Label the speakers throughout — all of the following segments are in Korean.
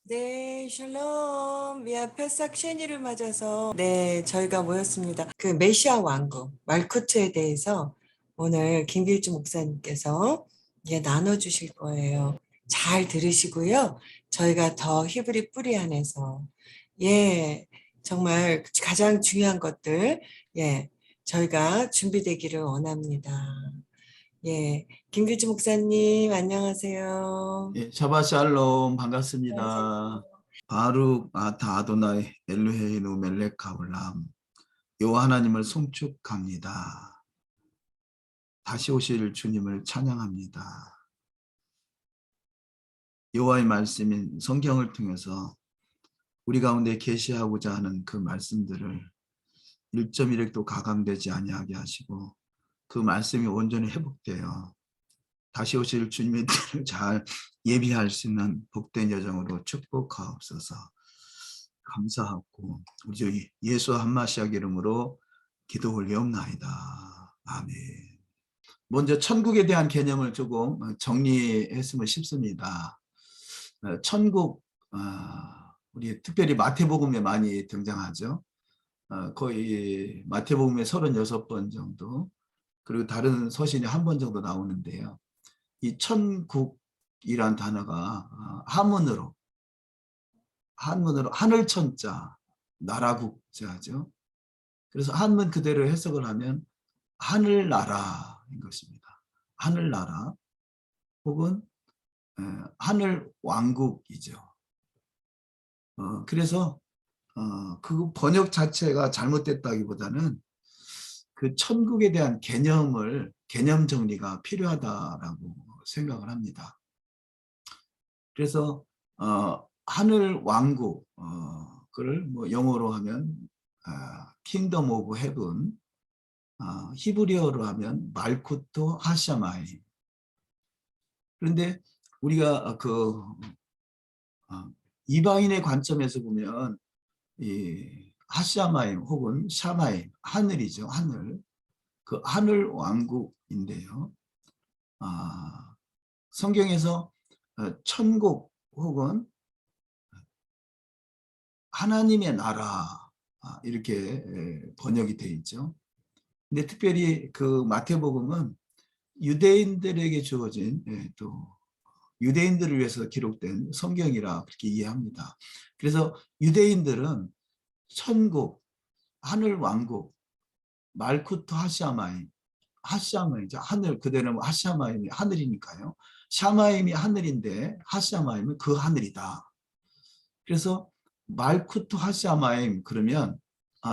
Speaker 1: 네, 샬롬. 미아 페삭 쉐니를 맞아서 저희가 모였습니다. 그 메시아 왕국 말쿠트에 대해서 오늘 김길주 목사님께서 나눠주실 거예요. 잘 들으시고요. 저희가 더 히브리 뿌리 안에서 정말 가장 중요한 것들 저희가 준비되기를 원합니다. 김길주 목사님 안녕하세요.
Speaker 2: 예, 샤바 샬롬
Speaker 1: 안녕하세요.
Speaker 2: 반갑습니다. 바룩 아타 아도나이 엘루헤이누 멜렉 가울람 여호와 하나님을 송축합니다. 다시 오실 주님을 찬양합니다. 여호와의 말씀인 성경을 통해서 우리 가운데 계시하고자 하는 그 말씀들을 1.1핵도 가감되지 아니하게 하시고 그 말씀이 온전히 회복되어 다시 오실 주님의 때를 잘 예비할 수 있는 복된 여정으로 축복하옵소서. 감사하고 우리 예수 한마시아 이름으로 기도 올리옵나이다. 아멘. 먼저 천국에 대한 개념을 조금 정리했으면 싶습니다. 천국, 우리 특별히 마태복음에 많이 등장하죠. 거의 마태복음에 36번 정도, 그리고 다른 서신에 한 번 정도 나오는데요. 이 천국이란 단어가 한문으로 하늘천자, 나라국자죠. 그래서 한문 그대로 해석을 하면 하늘나라인 것입니다. 하늘나라 혹은 하늘왕국이죠. 그래서 그 번역 자체가 잘못됐다기보다는 그 천국에 대한 개념 정리가 필요하다라고 생각을 합니다. 그래서 하늘 왕국, 그를 뭐 영어로 하면 Kingdom of Heaven, 히브리어로 하면 말쿠토 하샤마임. 그런데 우리가 이방인의 관점에서 보면 이 하샤마임 혹은 샤마임, 하늘이죠, 하늘. 그 하늘 왕국인데요. 성경에서 천국 혹은 하나님의 나라 이렇게 번역이 되어 있죠. 근데 특별히 그 마태복음은 유대인들에게 주어진 또 유대인들을 위해서 기록된 성경이라 그렇게 이해합니다. 그래서 유대인들은 천국, 하늘 왕국, 말쿠트 하샤마임, 하샤마임이죠. 하늘 그대로 하샤마임이 하늘이니까요. 샤마임이 하늘인데 하샤마임은 그 하늘이다. 그래서 말쿠트 하샤마임 그러면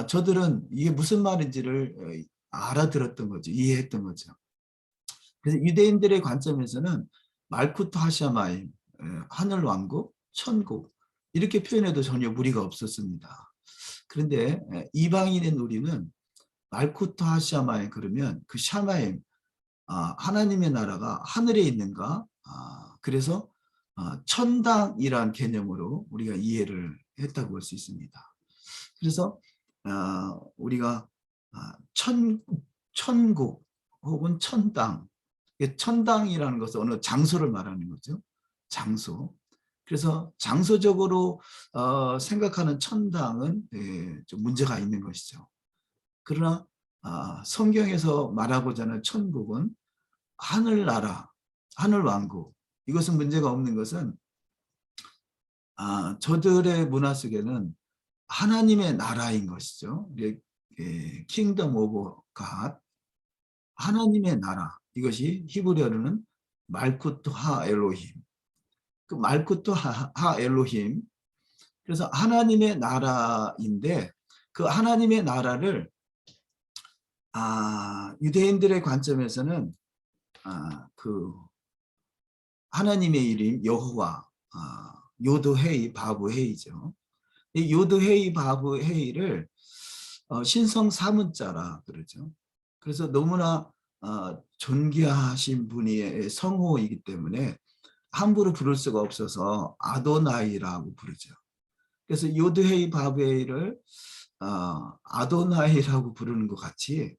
Speaker 2: 저들은 이게 무슨 말인지를 알아들었던 거죠. 이해했던 거죠. 그래서 유대인들의 관점에서는 말쿠트 하샤마임, 하늘왕국, 천국 이렇게 표현해도 전혀 무리가 없었습니다. 그런데 이방인인 우리는 말쿠트 하샤마임 그러면 그 샤마임, 하나님의 나라가 하늘에 있는가? 그래서 천당이란 개념으로 우리가 이해를 했다고 볼 수 있습니다. 그래서 우리가 천국 혹은 천당, 천당이라는 것은 어느 장소를 말하는 거죠. 장소. 그래서 장소적으로 생각하는 천당은 좀 문제가 있는 것이죠. 그러나 성경에서 말하고자 하는 천국은 하늘나라, 하늘왕국. 이것은 문제가 없는 것은 저들의 문화 속에는 하나님의 나라인 것이죠. 킹덤 오브 갓, 하나님의 나라. 이것이 히브리어로는 말쿠트 하 엘로힘. 그 말쿠트 하 엘로힘. 그래서 하나님의 나라인데 그 하나님의 나라를 유대인들의 관점에서는 그 하나님의 이름 여호와, 요드헤이 바브헤이죠. 이 요드헤이 바브헤이를 신성 사문자라 그러죠. 그래서 너무나 존귀하신 분의 성호이기 때문에 함부로 부를 수가 없어서 아도나이라고 부르죠. 그래서 요드헤이 바브헤이를 아도나이라고 부르는 것 같이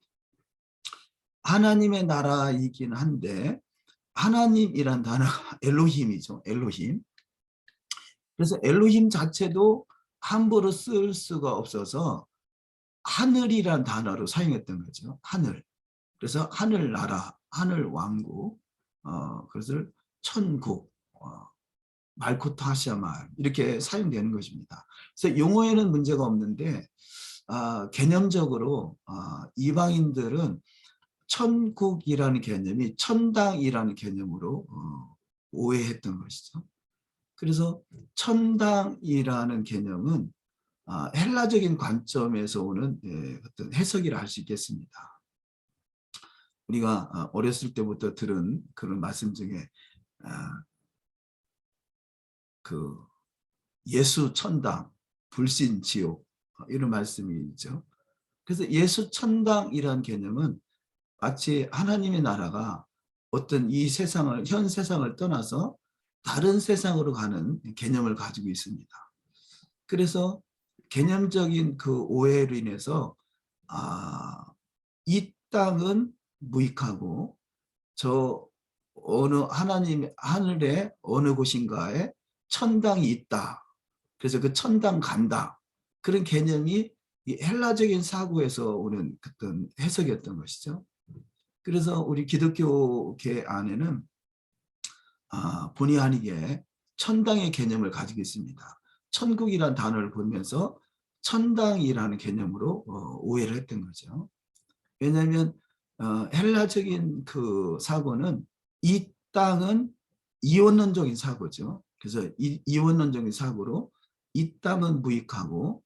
Speaker 2: 하나님의 나라이긴 한데 하나님이란 단어가 엘로힘이죠. 엘로힘. 그래서 엘로힘 자체도 함부로 쓸 수가 없어서 하늘이란 단어로 사용했던 거죠. 하늘. 그래서 하늘나라, 하늘왕국, 그것을 천국, 말코트 하샤말 이렇게 사용되는 것입니다. 그래서 용어에는 문제가 없는데 개념적으로 이방인들은 천국이라는 개념이 천당이라는 개념으로 오해했던 것이죠. 그래서 천당이라는 개념은 헬라적인 관점에서 오는 어떤 해석이라 할 수 있겠습니다. 우리가 어렸을 때부터 들은 그런 말씀 중에 그 예수 천당, 불신 지옥 이런 말씀이 있죠. 그래서 예수 천당이라는 개념은 마치 하나님의 나라가 어떤 이 세상을, 현 세상을 떠나서 다른 세상으로 가는 개념을 가지고 있습니다. 그래서 개념적인 그 오해로 인해서 이 땅은 무익하고 저 어느 하나님 하늘의 어느 곳인가에 천당이 있다. 그래서 그 천당 간다. 그런 개념이 이 헬라적인 사고에서 오는 어떤 해석이었던 것이죠. 그래서 우리 기독교계 안에는 본의 아니게 천당의 개념을 가지고 있습니다. 천국이란 단어를 보면서 천당이라는 개념으로 오해를 했던 거죠. 왜냐하면 헬라적인 그 사고는 이 땅은 이원론적인 사고죠. 그래서 이원론적인 사고로 이 땅은 무익하고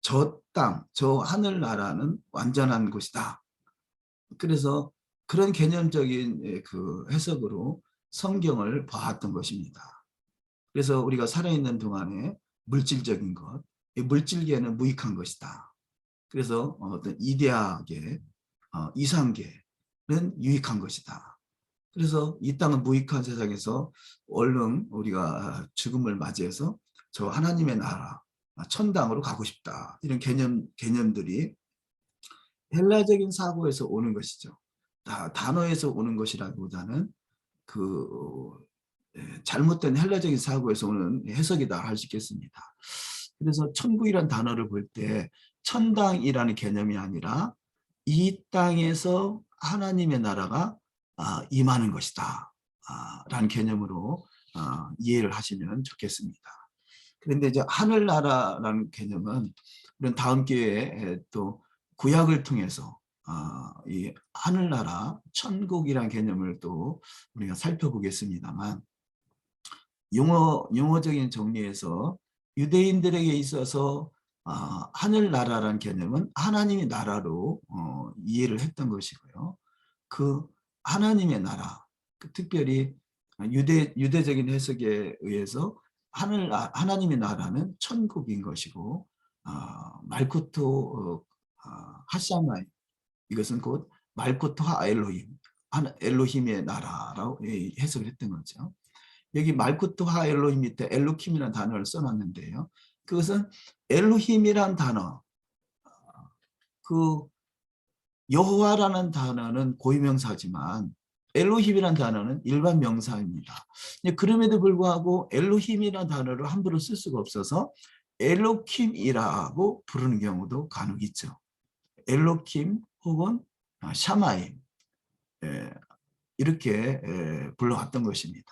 Speaker 2: 저 땅, 저 하늘나라는 완전한 곳이다. 그래서 그런 개념적인 그 해석으로 성경을 봐왔던 것입니다. 그래서 우리가 살아있는 동안에 물질적인 것, 물질계는 무익한 것이다. 그래서 어떤 이데아계, 이상계는 유익한 것이다. 그래서 이 땅은 무익한 세상에서 얼른 우리가 죽음을 맞이해서 저 하나님의 나라, 천당으로 가고 싶다. 이런 개념들이 헬라적인 사고에서 오는 것이죠. 단어에서 오는 것이라기보다는 그 잘못된 헬라적인 사고에서 오는 해석이다 할 수 있겠습니다. 그래서 천국이라는 단어를 볼 때 천당이라는 개념이 아니라 이 땅에서 하나님의 나라가 임하는 것이다 라는 개념으로 이해를 하시면 좋겠습니다. 그런데 이제 하늘나라라는 개념은 우리는 다음 기회에 또 구약을 통해서 이 하늘나라 천국이라는 개념을 또 우리가 살펴보겠습니다만 용어적인 정리에서 유대인들에게 있어서 하늘나라라는 개념은 하나님의 나라로 이해를 했던 것이고요. 그 하나님의 나라, 특별히 유대적인 해석에 의해서 하나님의 나라는 천국인 것이고 말쿠트 하샤마이, 이것은 곧 말쿠트 하 엘로힘, 엘로힘의 나라라고 해석을 했던 거죠. 여기 말쿠트 하 엘로힘 밑에 엘로킴이라는 단어를 써놨는데요. 그것은 엘로힘이란 단어, 그 여호와라는 단어는 고유명사지만 엘로힘이라는 단어는 일반 명사입니다. 그럼에도 불구하고 엘로힘이라는 단어를 함부로 쓸 수가 없어서 엘로킴이라고 부르는 경우도 간혹 있죠. 엘로킴 혹은 샤마임 이렇게 불러왔던 것입니다.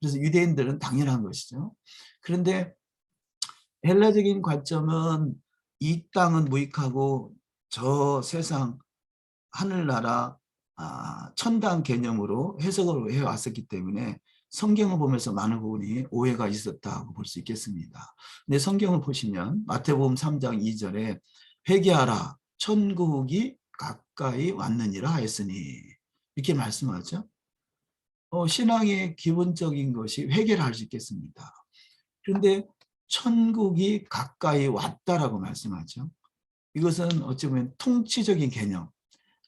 Speaker 2: 그래서 유대인들은 당연한 것이죠. 그런데 헬라적인 관점은 이 땅은 무익하고 저 세상 하늘나라 천당 개념으로 해석을 해왔었기 때문에 성경을 보면서 많은 부분이 오해가 있었다고 볼 수 있겠습니다. 근데 성경을 보시면 마태복음 3장 2절에 회개하라 천국이 가까이 왔느니라 하였으니 이렇게 말씀하죠. 신앙의 기본적인 것이 회개를 할 수 있겠습니다. 그런데 천국이 가까이 왔다라고 말씀하죠. 이것은 어찌 보면 통치적인 개념,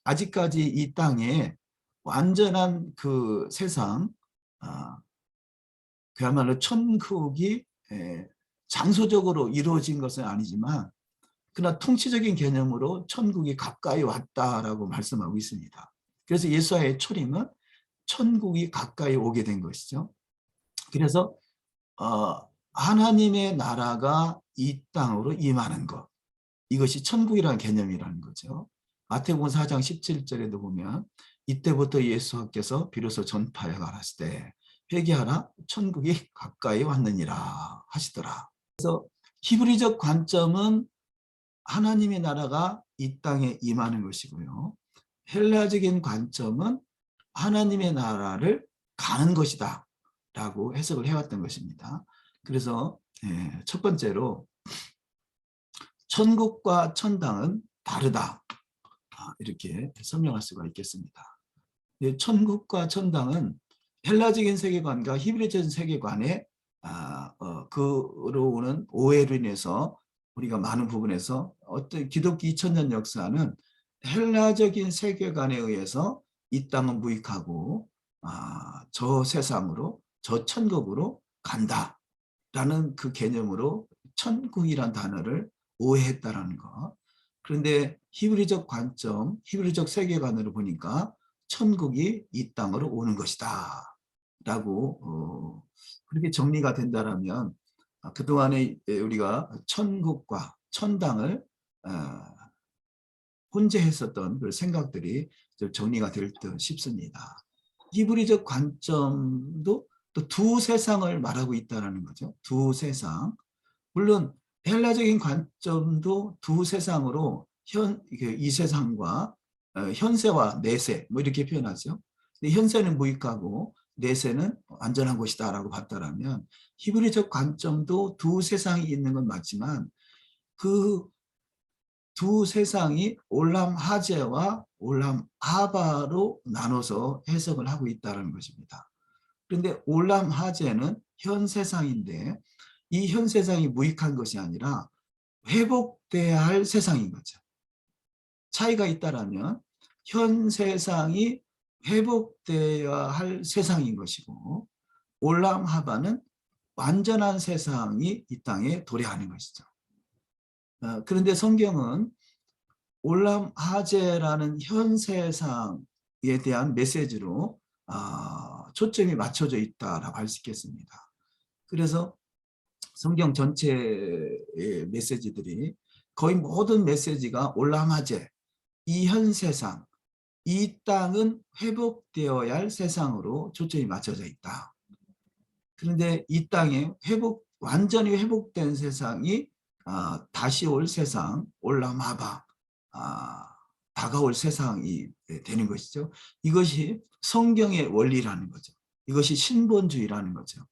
Speaker 2: 아직까지 이 땅에 완전한 그 세상, 그야말로 천국이 장소적으로 이루어진 것은 아니지만 그러나 통치적인 개념으로 천국이 가까이 왔다라고 말씀하고 있습니다. 그래서 예수와의 초림은 천국이 가까이 오게 된 것이죠. 그래서 하나님의 나라가 이 땅으로 임하는 것, 이것이 천국이라는 개념이라는 거죠. 마태복음 4장 17절에도 보면 이때부터 예수께서 비로소 전파해 가라사대 때 회개하라 천국이 가까이 왔느니라 하시더라. 그래서 히브리적 관점은 하나님의 나라가 이 땅에 임하는 것이고요. 헬라적인 관점은 하나님의 나라를 가는 것이다 라고 해석을 해왔던 것입니다. 그래서 첫 번째로 천국과 천당은 다르다, 이렇게 설명할 수가 있겠습니다. 천국과 천당은 헬라적인 세계관과 히브리적인 세계관에 그로 오는 오해로 인해서 우리가 많은 부분에서 어떤 기독교 2000년 역사는 헬라적인 세계관에 의해서 이 땅은 무익하고 저 세상으로 저 천국으로 간다라는 그 개념으로 천국이란 단어를 오해했다라는 것. 그런데 히브리적 관점, 히브리적 세계관으로 보니까 천국이 이 땅으로 오는 것이다 라고 그렇게 정리가 된다라면 그동안에 우리가 천국과 천당을 혼재했었던 그 생각들이 정리가 될 듯 싶습니다. 히브리적 관점도 또 두 세상을 말하고 있다는 거죠. 두 세상. 물론 헬라적인 관점도 두 세상으로 이 세상과 현세와 내세 뭐 이렇게 표현하죠. 근데 현세는 무익하고 내세는 안전한 것이다라고 봤다라면 히브리적 관점도 두 세상이 있는 건 맞지만 그 두 세상이 올람 하제와 올람 하바로 나눠서 해석을 하고 있다는 것입니다. 그런데 올람 하제는 현 세상인데 이 현 세상이 무익한 것이 아니라 회복돼야 할 세상인 거죠. 차이가 있다라면 현 세상이 회복되어야 할 세상인 것이고 올람 하바는 완전한 세상이 이 땅에 도래하는 것이죠. 그런데 성경은 올람 하제라는 현 세상에 대한 메시지로 초점이 맞춰져 있다라고 할 수 있겠습니다. 그래서 성경 전체의 메시지들이 거의 모든 메시지가 올람 하제, 이 현 세상, 이 땅은 회복되어야 할 세상으로 초점이 맞춰져 있다. 그런데 이 땅에 완전히 회복된 세상이 다시 올 세상, 올라마바, 다가올 세상이 되는 것이죠. 이것이 성경의 원리라는 거죠. 이것이 신본주의라는 거죠.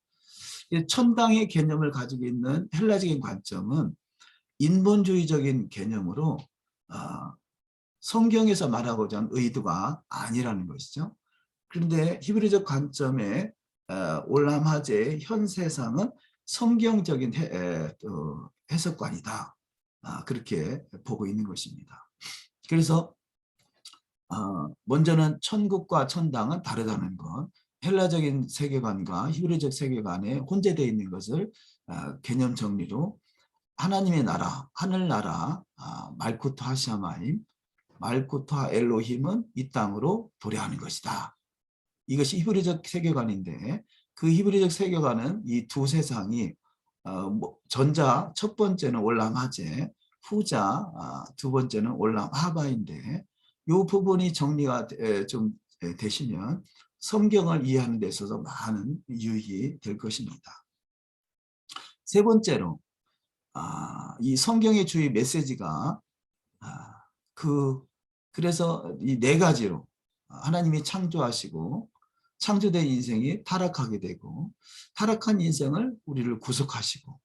Speaker 2: 천당의 개념을 가지고 있는 헬라적인 관점은 인본주의적인 개념으로 성경에서 말하고자 하는 의도가 아니라는 것이죠. 그런데 히브리적 관점의 올람 하제의 현 세상은 성경적인 해석관이다. 그렇게 보고 있는 것입니다. 그래서 먼저는 천국과 천당은 다르다는 것, 헬라적인 세계관과 히브리적 세계관에 혼재되어 있는 것을 개념 정리로 하나님의 나라, 하늘나라, 말쿠트 하샤마임, 말쿠트 엘로힘은 이 땅으로 도래하는 것이다. 이것이 히브리적 세계관인데 그 히브리적 세계관은 이 두 세상이 전자 첫 번째는 올람 하제, 후자 두 번째는 올람 하바인데 이 부분이 정리가 좀 되시면 성경을 이해하는 데 있어서 많은 유익이 될 것입니다. 세 번째로 이 성경의 주의 메시지가 그래서 이 네 가지로 하나님이 창조하시고 창조된 인생이 타락하게 되고 타락한 인생을 우리를 구속하시고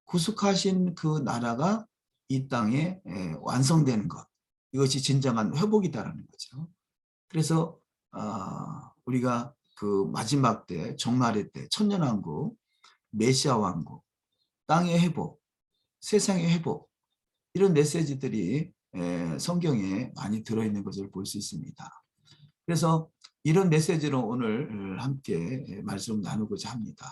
Speaker 2: 구속하신 그 나라가 이 땅에 완성되는 것, 이것이 진정한 회복이다라는 거죠. 그래서 우리가 그 마지막 때, 종말의 때, 천년왕국, 메시아 왕국, 땅의 회복, 세상의 회복, 이런 메시지들이 성경에 많이 들어있는 것을 볼 수 있습니다. 그래서 이런 메시지로 오늘 함께 말씀 나누고자 합니다.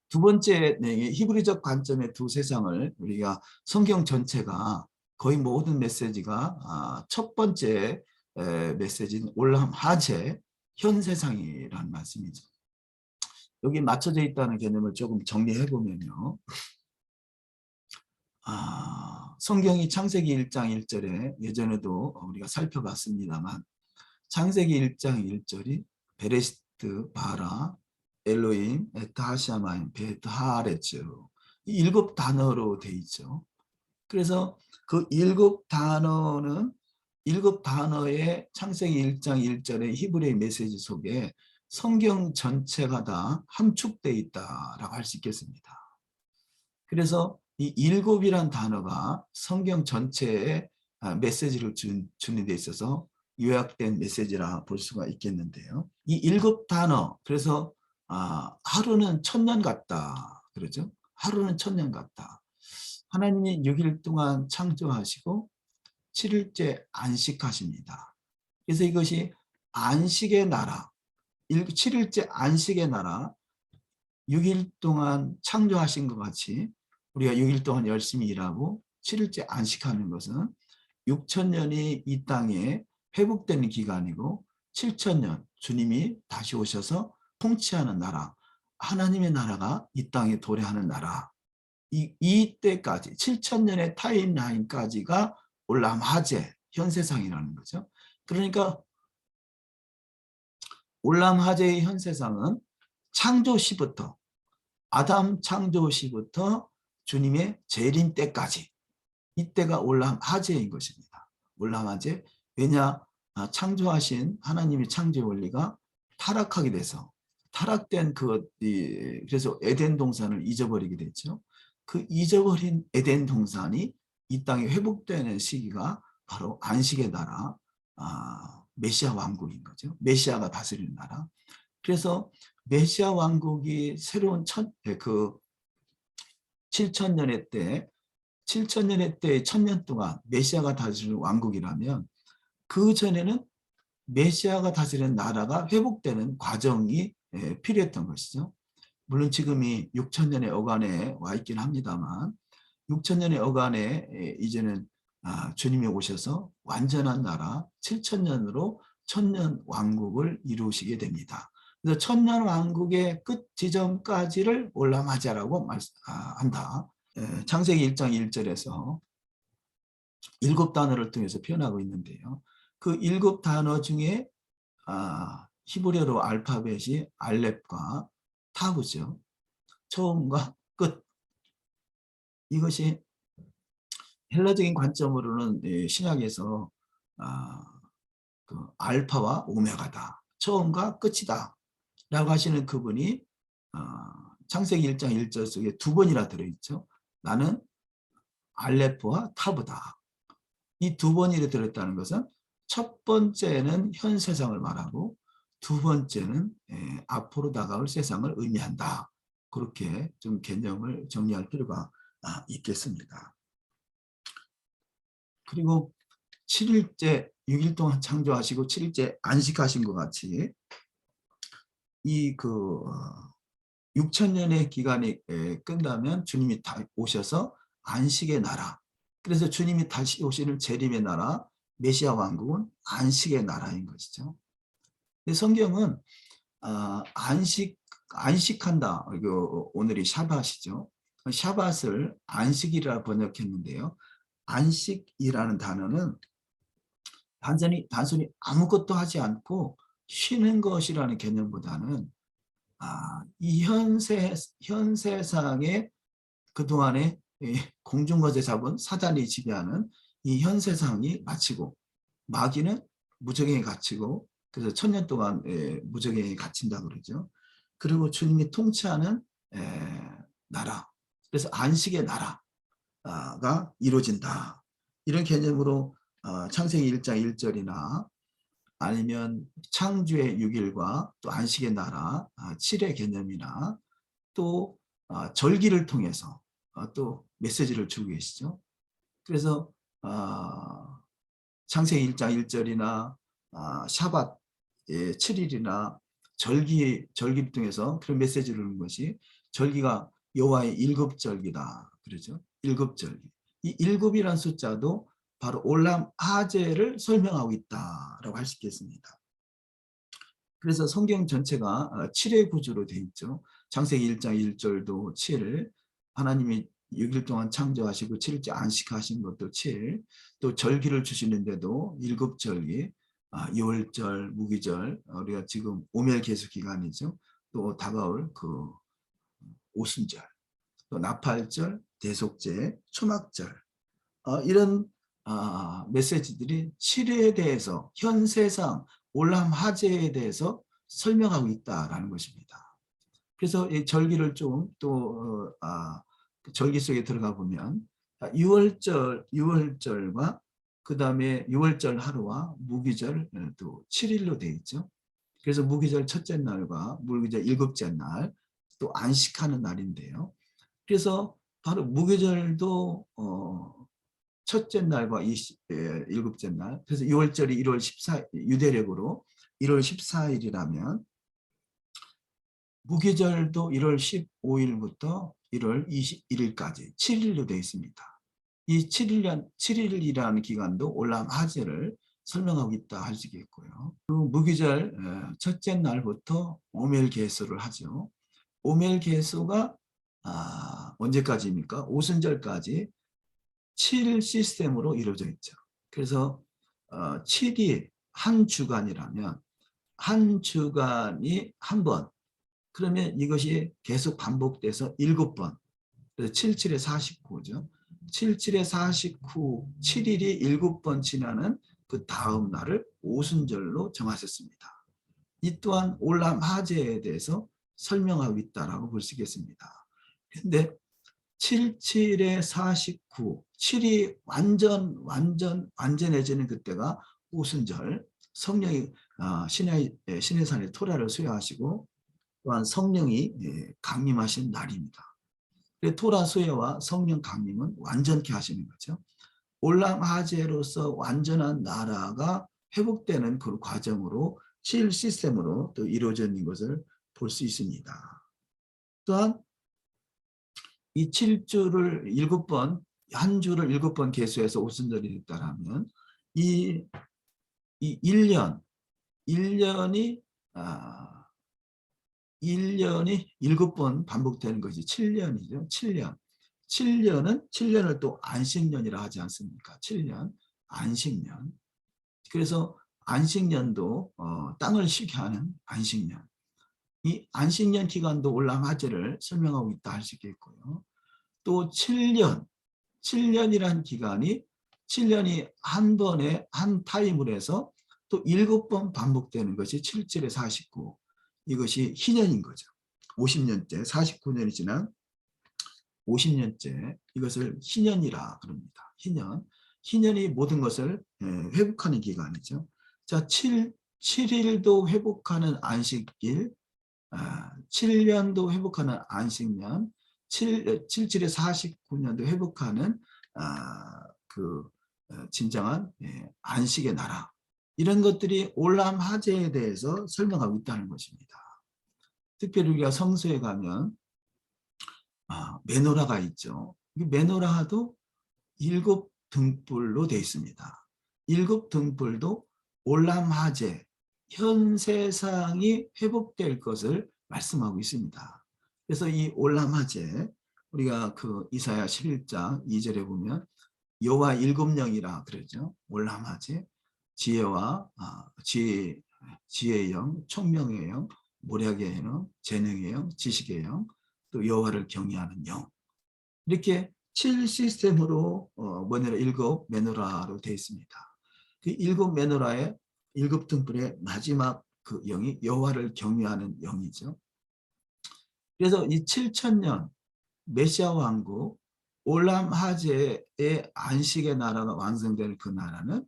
Speaker 2: 두 번째, 히브리적 관점의 두 세상을 우리가 성경 전체가 거의 모든 메시지가 첫 번째 메시지는 올람 하제 현 세상이라는 말씀이죠. 여기 맞춰져 있다는 개념을 조금 정리해 보면요. 성경이 창세기 1장 1절에 예전에도 우리가 살펴봤습니다만 창세기 1장 1절이 베레시트 바라 엘로임 에타하샤마임 베트하레츠 이 일곱 단어로 돼 있죠. 그래서 그 일곱 단어는 일곱 단어의 창세기 1장 1절의 히브리 메시지 속에 성경 전체가 다 함축되어 있다라고 할 수 있겠습니다. 그래서 이 일곱이란 단어가 성경 전체에 메시지를 주는 데 있어서 요약된 메시지라 볼 수가 있겠는데요. 이 일곱 단어, 그래서 하루는 천년 같다 그러죠. 하루는 천년 같다. 하나님이 6일 동안 창조하시고 7일째 안식하십니다. 그래서 이것이 안식의 나라, 7일째 안식의 나라, 6일 동안 창조하신 것 같이 우리가 6일 동안 열심히 일하고 7일째 안식하는 것은 6천년이 이 땅에 회복되는 기간이고 7천년 주님이 다시 오셔서 통치하는 나라, 하나님의 나라가 이 땅에 도래하는 나라, 이때까지 7천년의 타임라인까지가 올람 하제 현 세상이라는 거죠. 그러니까 올람 하제의 현 세상은 창조 시부터 아담 창조 시부터 주님의 재림 때까지 이때가 올람 하제인 것입니다. 올람 하제. 왜냐? 창조하신 하나님의 창조 원리가 타락하게 돼서 타락된 그래서 에덴 동산을 잊어버리게 됐죠. 그 잊어버린 에덴 동산이 이 땅에 회복되는 시기가 바로 안식의 나라, 메시아 왕국인 거죠. 메시아가 다스리는 나라. 그래서 메시아 왕국이 새로운 7천년의 때 7천년의 때 1000년 동안 메시아가 다스리는 왕국이라면 그 전에는 메시아가 다스리는 나라가 회복되는 과정이 필요했던 것이죠. 물론 지금이 6천년의 어간에 와 있긴 합니다만 6천년의 어간에 이제는 주님이 오셔서 완전한 나라 7천년으로 천년 왕국을 이루시게 됩니다. 그래서 천년 왕국의 끝 지점까지를 올람하자라고 한다. 창세기 1장 1절에서 일곱 단어를 통해서 표현하고 있는데요. 그 일곱 단어 중에 히브리어로 알파벳이 알렙과 타브죠. 처음과 끝. 이것이 헬라적인 관점으로는 신약에서 그 알파와 오메가다. 처음과 끝이다. 라고 하시는 그분이 창세기 1장 1절 속에 두 번이나 들어있죠. 나는 알레프와 타브다. 이 두 번이나 들었다는 것은 첫 번째는 현 세상을 말하고 두 번째는 앞으로 다가올 세상을 의미한다. 그렇게 좀 개념을 정리할 필요가 있겠습니다. 그리고 7일째 6일 동안 창조하시고 7일째 안식하신 것 같이 이 6천년의 기간이 끝나면 주님이 다 오셔서 안식의 나라. 그래서 주님이 다시 오시는 재림의 나라, 메시아 왕국은 안식의 나라인 것이죠. 성경은 안식한다. 오늘이 샤밧이죠. 샤밧을 안식이라 번역했는데요. 안식이라는 단어는 단순히 아무것도 하지 않고 쉬는 것이라는 개념보다는 이 현세상에 그동안에 공중거제 잡은 사단이 지배하는 이 현세상이 마치고 마귀는 무적행에 갇히고 그래서 1000년 동안 무적행에 갇힌다 그러죠. 그리고 주님이 통치하는 나라, 그래서 안식의 나라가 이루어진다. 이런 개념으로 창세기 1장 1절이나 아니면 창조의 6일과 또 안식의 나라 7의 개념이나 또 절기를 통해서 또 메시지를 주고 계시죠. 그래서 창세기 1장 1절이나 샤밧 7일이나 절기를 통해서 그런 메시지를 주는 것이 절기가 여호와의 일곱절기다. 그러죠. 일곱절기. 이 일곱이라는 숫자도 바로 올람 하제를 설명하고 있다라고 할 수 있겠습니다. 그래서 성경 전체가 7의 구조로 되어 있죠. 창세기 1장 1절도 7, 하나님이 6일 동안 창조하시고 7일째 안식하신 것도 7, 또 절기를 주시는데도 일곱절기, 유월절, 무기절, 우리가 지금 오멜계수 기간이죠. 또 다가올 그 오순절, 또 나팔절, 대속제, 초막절, 이런 메시지들이 7회에 대해서 현세상 올람하제에 대해서 설명하고 있다라는 것입니다. 그래서 이 절기를 좀 또 절기 속에 들어가 보면 6월절과 그 다음에 6월절 하루와 무기절 또 7일로 되어 있죠. 그래서 무기절 첫째 날과 무기절 일곱째 날 또 안식하는 날인데요. 그래서 바로 무기절도 첫째 날과 일곱째 날, 그래서 6월절이 1월 14일, 유대력으로 1월 14일이라면 무기절도 1월 15일부터 1월 21일까지 7일로 되어 있습니다. 이 7일이라는 기간도 올람 하제를 설명하고 있다 할 수 있겠고요. 그 무기절 첫째 날부터 오멜계수를 하죠. 오멜계수가 언제까지입니까? 오순절까지 7 시스템으로 이루어져 있죠. 그래서 7이 한 주간이라면 한 주간이 한 번, 그러면 이것이 계속 반복돼서 7번, 그래서 7, 7에 49죠. 7, 7에 49, 7일이 7번 지나는 그 다음 날을 오순절로 정하셨습니다. 이 또한 올람 하제에 대해서 설명하고 있다라고 볼 수 있겠습니다. 그런데 7, 7에 49, 7이 완전해지는 그때가 오순절, 성령이 신의 산에 토라를 수여하시고 또한 성령이 강림하신 날입니다. 토라 수여와 성령 강림은 완전케 하시는 거죠. 올람 하제로서 완전한 나라가 회복되는 그 과정으로 7 시스템으로 또 이루어진 것을 볼 수 있습니다. 또한 이 7주를 7번, 한 주를 7번 계수해서 오순절이 됐다라면 이 1년이 7번 반복되는 것이 7년이죠. 7년. 7년을 또 안식년이라 하지 않습니까? 7년, 안식년. 그래서 안식년도 땅을 쉬게 하는 안식년. 이 안식년 기간도 올람 하제를 설명하고 있다 할 수 있겠고요. 또 7년이란 기간이 7년이 한 번에 한 타임을 해서 또 7번 반복되는 것이 7, 7에 49. 이것이 희년인 거죠. 50년째, 49년이 지난 50년째 이것을 희년이라 그럽니다. 희년이 모든 것을 회복하는 기간이죠. 자, 7일도 회복하는 안식일, 7년도 회복하는 안식년, 7, 7에 49년도 회복하는 진정한 안식의 나라, 이런 것들이 올람 하제에 대해서 설명하고 있다는 것입니다. 특별히 우리가 성소에 가면 메노라가 있죠. 메노라도 7등불로 되어 있습니다. 7등불도 올람 하제, 현 세상이 회복될 것을 말씀하고 있습니다. 그래서 이 올람 하제, 우리가 그 이사야 11장 2절에 보면 여호와 7영이라 그러죠. 올람 하제, 지혜와 지혜 지혜의 영, 총명의 영, 모략의 영, 재능의 영, 지식의 영, 또 여호와를 경외하는 영. 이렇게 7시스템으로 뭐냐라 7메노라로 되어 있습니다. 그 7메노라의 7등불의 마지막 그 영이 여호와를 경외하는 영이죠. 그래서 이 7천년 메시아 왕국 올람 하제의 안식의 나라가 완성될 그 나라는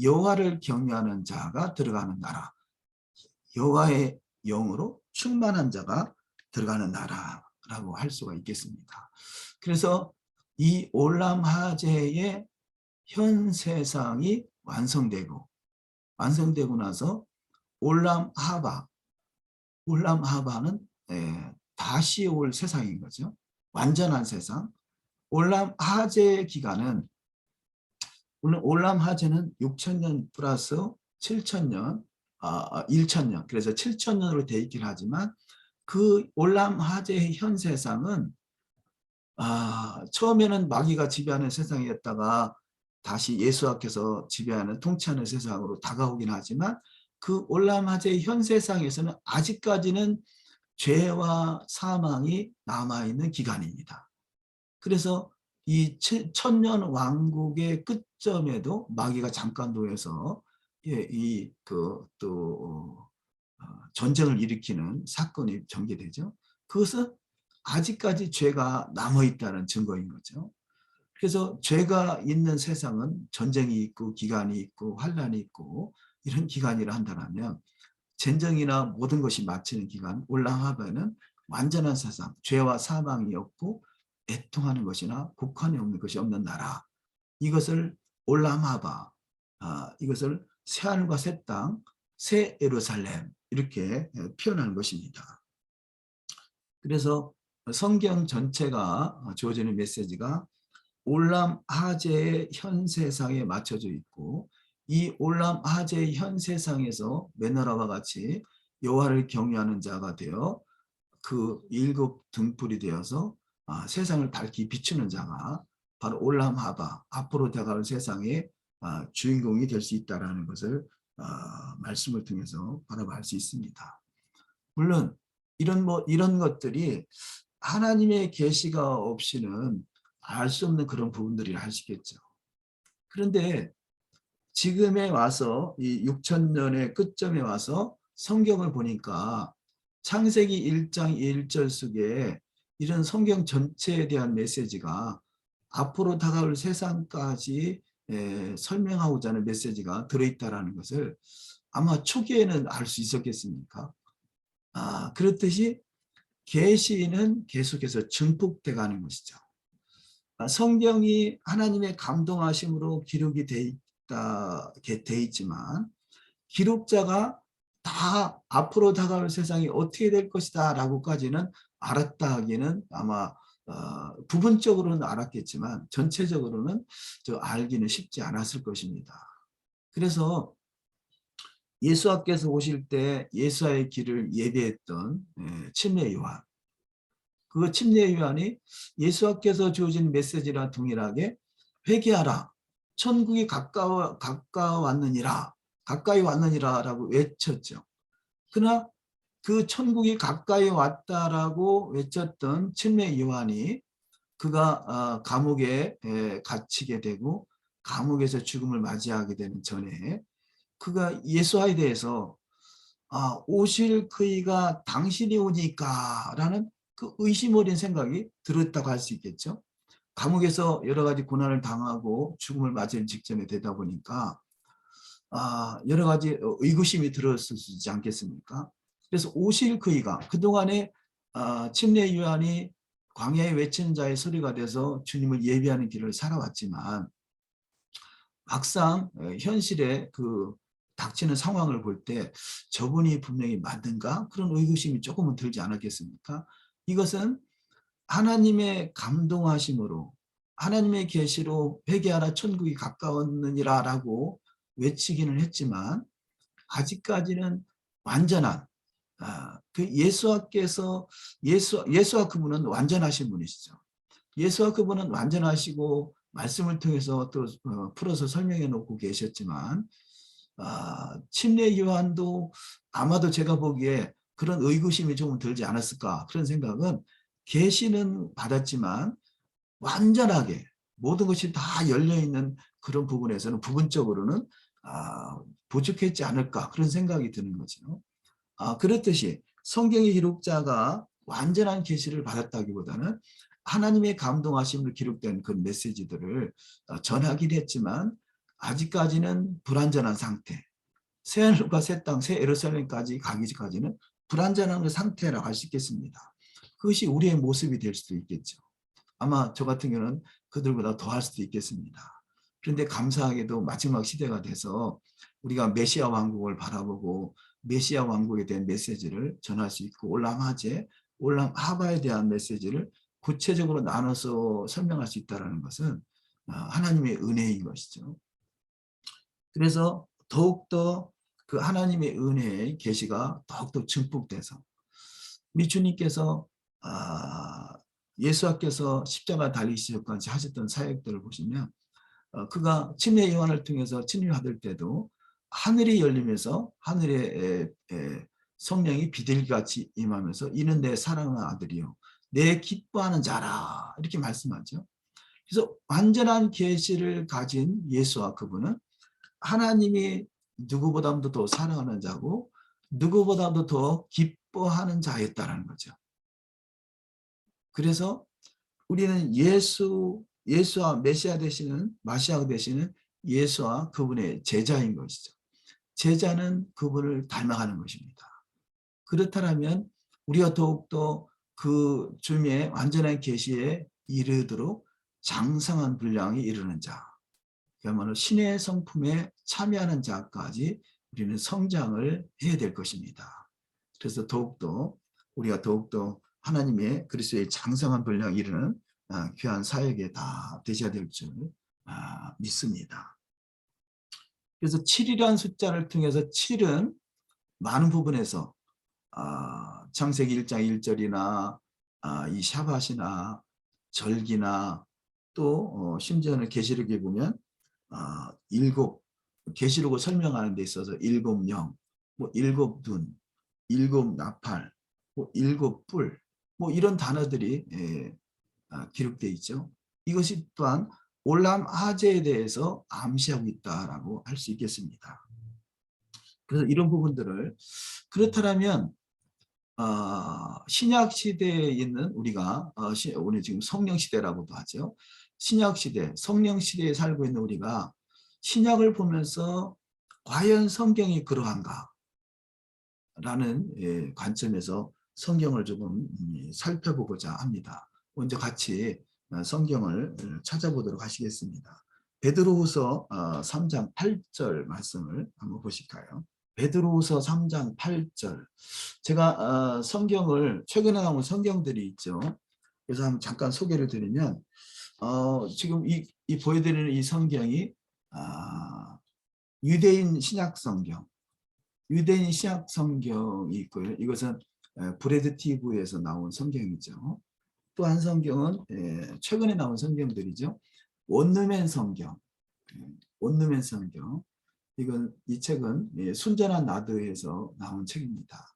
Speaker 2: 여호와를 경외하는 자가 들어가는 나라, 여호와의 영으로 충만한 자가 들어가는 나라라고 할 수가 있겠습니다. 그래서 이 올람 하제의 현 세상이 완성되고 나서 올람 하바는 다시 올 세상인 거죠. 완전한 세상. 올람 하제 기간은, 물론 올람 하제는 6천년 플러스 7천년, 1천년, 그래서 7천년으로 되어 있긴 하지만 그 올람 하제의 현 세상은 처음에는 마귀가 지배하는 세상이었다가 다시 예수와께서 지배하는 통치하는 세상으로 다가오긴 하지만 그 올람 하제의 현 세상에서는 아직까지는 죄와 사망이 남아있는 기간입니다. 그래서 이 천년 왕국의 끝점에도 마귀가 잠깐 놓여서 전쟁을 일으키는 사건이 전개되죠. 그것은 아직까지 죄가 남아있다는 증거인 거죠. 그래서 죄가 있는 세상은 전쟁이 있고 기간이 있고 환란이 있고 이런 기간이라 한다면 전쟁이나 모든 것이 마치는 기간 올람하바는 완전한 세상, 죄와 사망이 없고 애통하는 것이나 곡한이 없는 것이 없는 나라, 이것을 올람하바, 이것을 새하늘과 새 땅, 새 예루살렘 이렇게 표현하는 것입니다. 그래서 성경 전체가 주어지는 메시지가 올람 하제의 현 세상에 맞춰져 있고, 이 올람 하제의 현 세상에서 메노라와 같이 여호와를 경외하는 자가 되어 그 7등불이 되어서 세상을 밝히 비추는 자가 바로 올람 하바, 앞으로 다가올 세상의 주인공이 될 수 있다는 것을 말씀을 통해서 바라볼 수 있습니다. 물론 이런 것들이 하나님의 계시가 없이는 알 수 없는 그런 부분들이 아시겠죠. 그런데 지금에 와서 이 6천년의 끝점에 와서 성경을 보니까 창세기 1장 1절 속에 이런 성경 전체에 대한 메시지가 앞으로 다가올 세상까지 설명하고자 하는 메시지가 들어있다는 것을 아마 초기에는 알 수 있었겠습니까? 그렇듯이 계시는 계속해서 증폭돼 가는 것이죠. 성경이 하나님의 감동하심으로 기록이 돼 있지만 기록자가 다 앞으로 다가올 세상이 어떻게 될 것이다 라고까지는 알았다 하기는 아마 부분적으로는 알았겠지만 전체적으로는 알기는 쉽지 않았을 것입니다. 그래서 예수께서 오실 때 예수와의 길을 예배했던 침례 요한, 그 침례 요한이 예수께서 주어진 메시지랑 동일하게 회개하라, 천국이 가까이 왔느니라라고 외쳤죠. 그러나 그 천국이 가까이 왔다라고 외쳤던 침례 요한이 그가 감옥에 갇히게 되고 감옥에서 죽음을 맞이하게 되는 전에 그가 예수와에 대해서 오실 그이가 당신이 오니까 라는 그 의심 어린 생각이 들었다고 할 수 있겠죠. 감옥에서 여러 가지 고난을 당하고 죽음을 맞이할 직전에 되다 보니까 여러 가지 의구심이 들었을 수 있지 않겠습니까? 그래서 오실 그이가 그동안에 침례 요한이 광야에 외치는 자의 소리가 돼서 주님을 예비하는 길을 살아왔지만 막상 현실에 그 닥치는 상황을 볼 때 저분이 분명히 맞는가? 그런 의구심이 조금은 들지 않았겠습니까? 이것은 하나님의 감동하심으로 하나님의 계시로 회개하라 천국이 가까웠느니라 라고 외치기는 했지만 아직까지는 완전한 그 예수와 그분은 완전하신 분이시죠. 예수와 그분은 완전하시고 말씀을 통해서 또 풀어서 설명해 놓고 계셨지만 침례 요한도 아마도 제가 보기에 그런 의구심이 조금 들지 않았을까 그런 생각은 계시는 받았지만 완전하게 모든 것이 다 열려있는 그런 부분에서는 부분적으로는 부족했지 않을까 그런 생각이 드는 거죠. 그렇듯이 성경의 기록자가 완전한 계시를 받았다기보다는 하나님의 감동하심으로 기록된 그 메시지들을 전하긴 했지만 아직까지는 불완전한 상태. 새하늘과 새 땅, 새 예루살렘까지 가기까지는 불완전한 상태라고 할 수 있겠습니다. 그것이 우리의 모습이 될 수도 있겠죠. 아마 저 같은 경우는 그들보다 더할 수도 있겠습니다. 그런데 감사하게도 마지막 시대가 돼서 우리가 메시아 왕국을 바라보고 메시아 왕국에 대한 메시지를 전할 수 있고 올람 하제, 올람 하바에 대한 메시지를 구체적으로 나눠서 설명할 수 있다는 것은 하나님의 은혜인 것이죠. 그래서 더욱더 그 하나님의 은혜의 계시가 더욱더 증폭돼서 우리 주님께서 예수께서 십자가 달리시기까지 하셨던 사역들을 보시면 그가 침례 요한을 통해서 침례받을 때도 하늘이 열리면서 하늘에 성령이 비둘기같이 임하면서 이는 내 사랑하는 아들이요 내 기뻐하는 자라 이렇게 말씀하죠. 그래서 완전한 계시를 가진 예수와 그분은 하나님이 누구보다도 더 사랑하는 자고 누구보다도 더 기뻐하는 자였다는 거죠. 그래서 우리는 예수와 메시아 되시는 마시아 되시는 예수와 그분의 제자인 것이죠. 제자는 그분을 닮아가는 것입니다. 그렇다면 우리가 더욱더 그 주님의 완전한 계시에 이르도록 장성한 분량에 이르는 자, 그야말로 신의 성품에 참여하는 자까지 우리는 성장을 해야 될 것입니다. 그래서 우리가 더욱더 하나님의 그리스도의 장성한 분량에 이르는 귀한 사역에 다 되셔야 될 줄 믿습니다. 그래서 7이라는 숫자를 통해서 7은 많은 부분에서 창세기 1장 1절이나 이 샤밧이나 절기나 또 심지어는 계시록에 보면 일곱 계시록을 설명하는 데 있어서 일곱 영, 뭐 일곱 눈, 일곱 나팔, 뭐 일곱 뿔, 뭐 이런 단어들이 기록되어 있죠. 이것이 또한 올람 하제에 대해서 암시하고 있다라고 할 수 있겠습니다. 그래서 이런 부분들을 그렇다면 신약 시대에 있는 우리가 오늘 지금 성령 시대라고도 하죠. 신약 시대, 성령 시대에 살고 있는 우리가 신약을 보면서 과연 성경이 그러한가? 라는 관점에서 성경을 조금 살펴보고자 합니다. 먼저 같이 성경을 찾아보도록 하시겠습니다. 베드로후서 3장 8절 말씀을 한번 보실까요? 베드로후서 3장 8절. 제가 성경을 최근에 나온 성경들이 있죠. 그래서 한번 잠깐 소개를 드리면 지금 이 보여드리는 이 성경이 유대인 신약 성경, 유대인 신약 성경이 있고요. 이것은 브레드 TV에서 나온 성경이죠. 또 한 성경은 최근에 나온 성경들이죠. 원르맨 성경, 원르맨 성경. 이 책은 순전한 나드에서 나온 책입니다.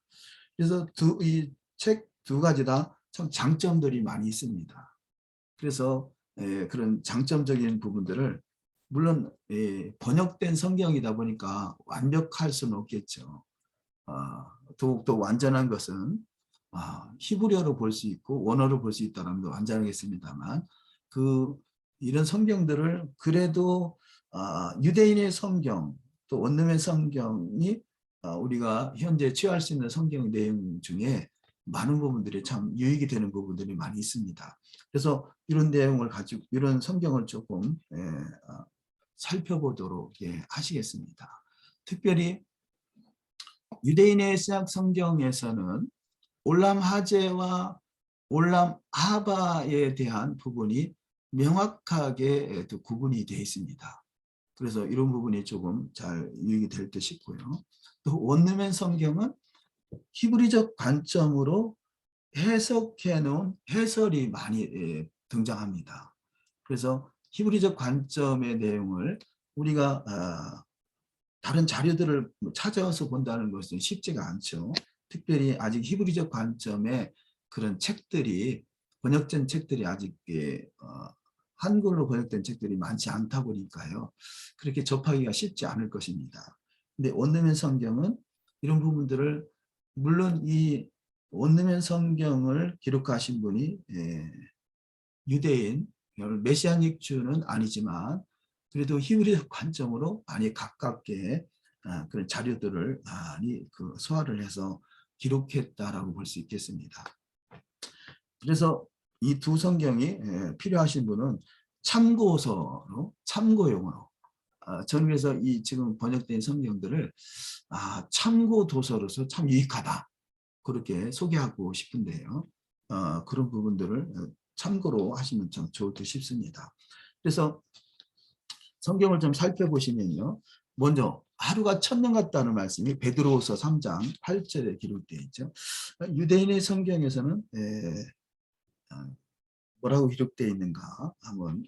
Speaker 2: 그래서 이 책 두 가지 다 참 장점들이 많이 있습니다. 그래서 그런 장점적인 부분들을 물론 번역된 성경이다 보니까 완벽할 수는 없겠죠. 더욱더 완전한 것은 히브리어로 볼 수 있고 원어로 볼 수 있다는 건 완전하겠습니다만 이런 성경들을 그래도 유대인의 성경 또 원룸의 성경이 우리가 현재 취할 수 있는 성경 내용 중에 많은 부분들이 참 유익이 되는 부분들이 많이 있습니다. 그래서 이런 내용을 가지고 이런 성경을 조금 살펴보도록 하시겠습니다. 특별히 유대인의 신약 성경에서는 올람 하제와 올람 하바에 대한 부분이 명확하게 또 구분이 되어 있습니다. 그래서 이런 부분이 조금 잘 유익이 될 듯 싶고요. 또 원르맨 성경은 히브리적 관점으로 해석해 놓은 해설이 많이 등장합니다. 그래서 히브리적 관점의 내용을 우리가 다른 자료들을 찾아서 본다는 것은 쉽지가 않죠. 특별히 아직 히브리적 관점의 그런 책들이 번역된 책들이 아직 한글로 번역된 책들이 많지 않다 보니까요. 그렇게 접하기가 쉽지 않을 것입니다. 근데 원어민 성경은 이런 부분들을 물론 이 원어민 성경을 기록하신 분이 유대인 메시아닉 주는 아니지만 그래도 히브리적 관점으로 많이 가깝게 그런 자료들을 많이 소화를 해서 기록했다라고 볼 수 있겠습니다. 그래서 이 두 성경이 필요하신 분은 참고서로 참고용어로 저는 그래서 이 지금 번역된 성경들을 참고 도서로서 참 유익하다 그렇게 소개하고 싶은데요. 그런 부분들을 참고로 하시면 참 좋을 듯 싶습니다. 그래서 성경을 좀 살펴보시면요. 먼저 하루가 천년 같다는 말씀이 베드로후서 3장 8절에 기록되어 있죠. 유대인의 성경에서는 뭐라고 기록되어 있는가 한번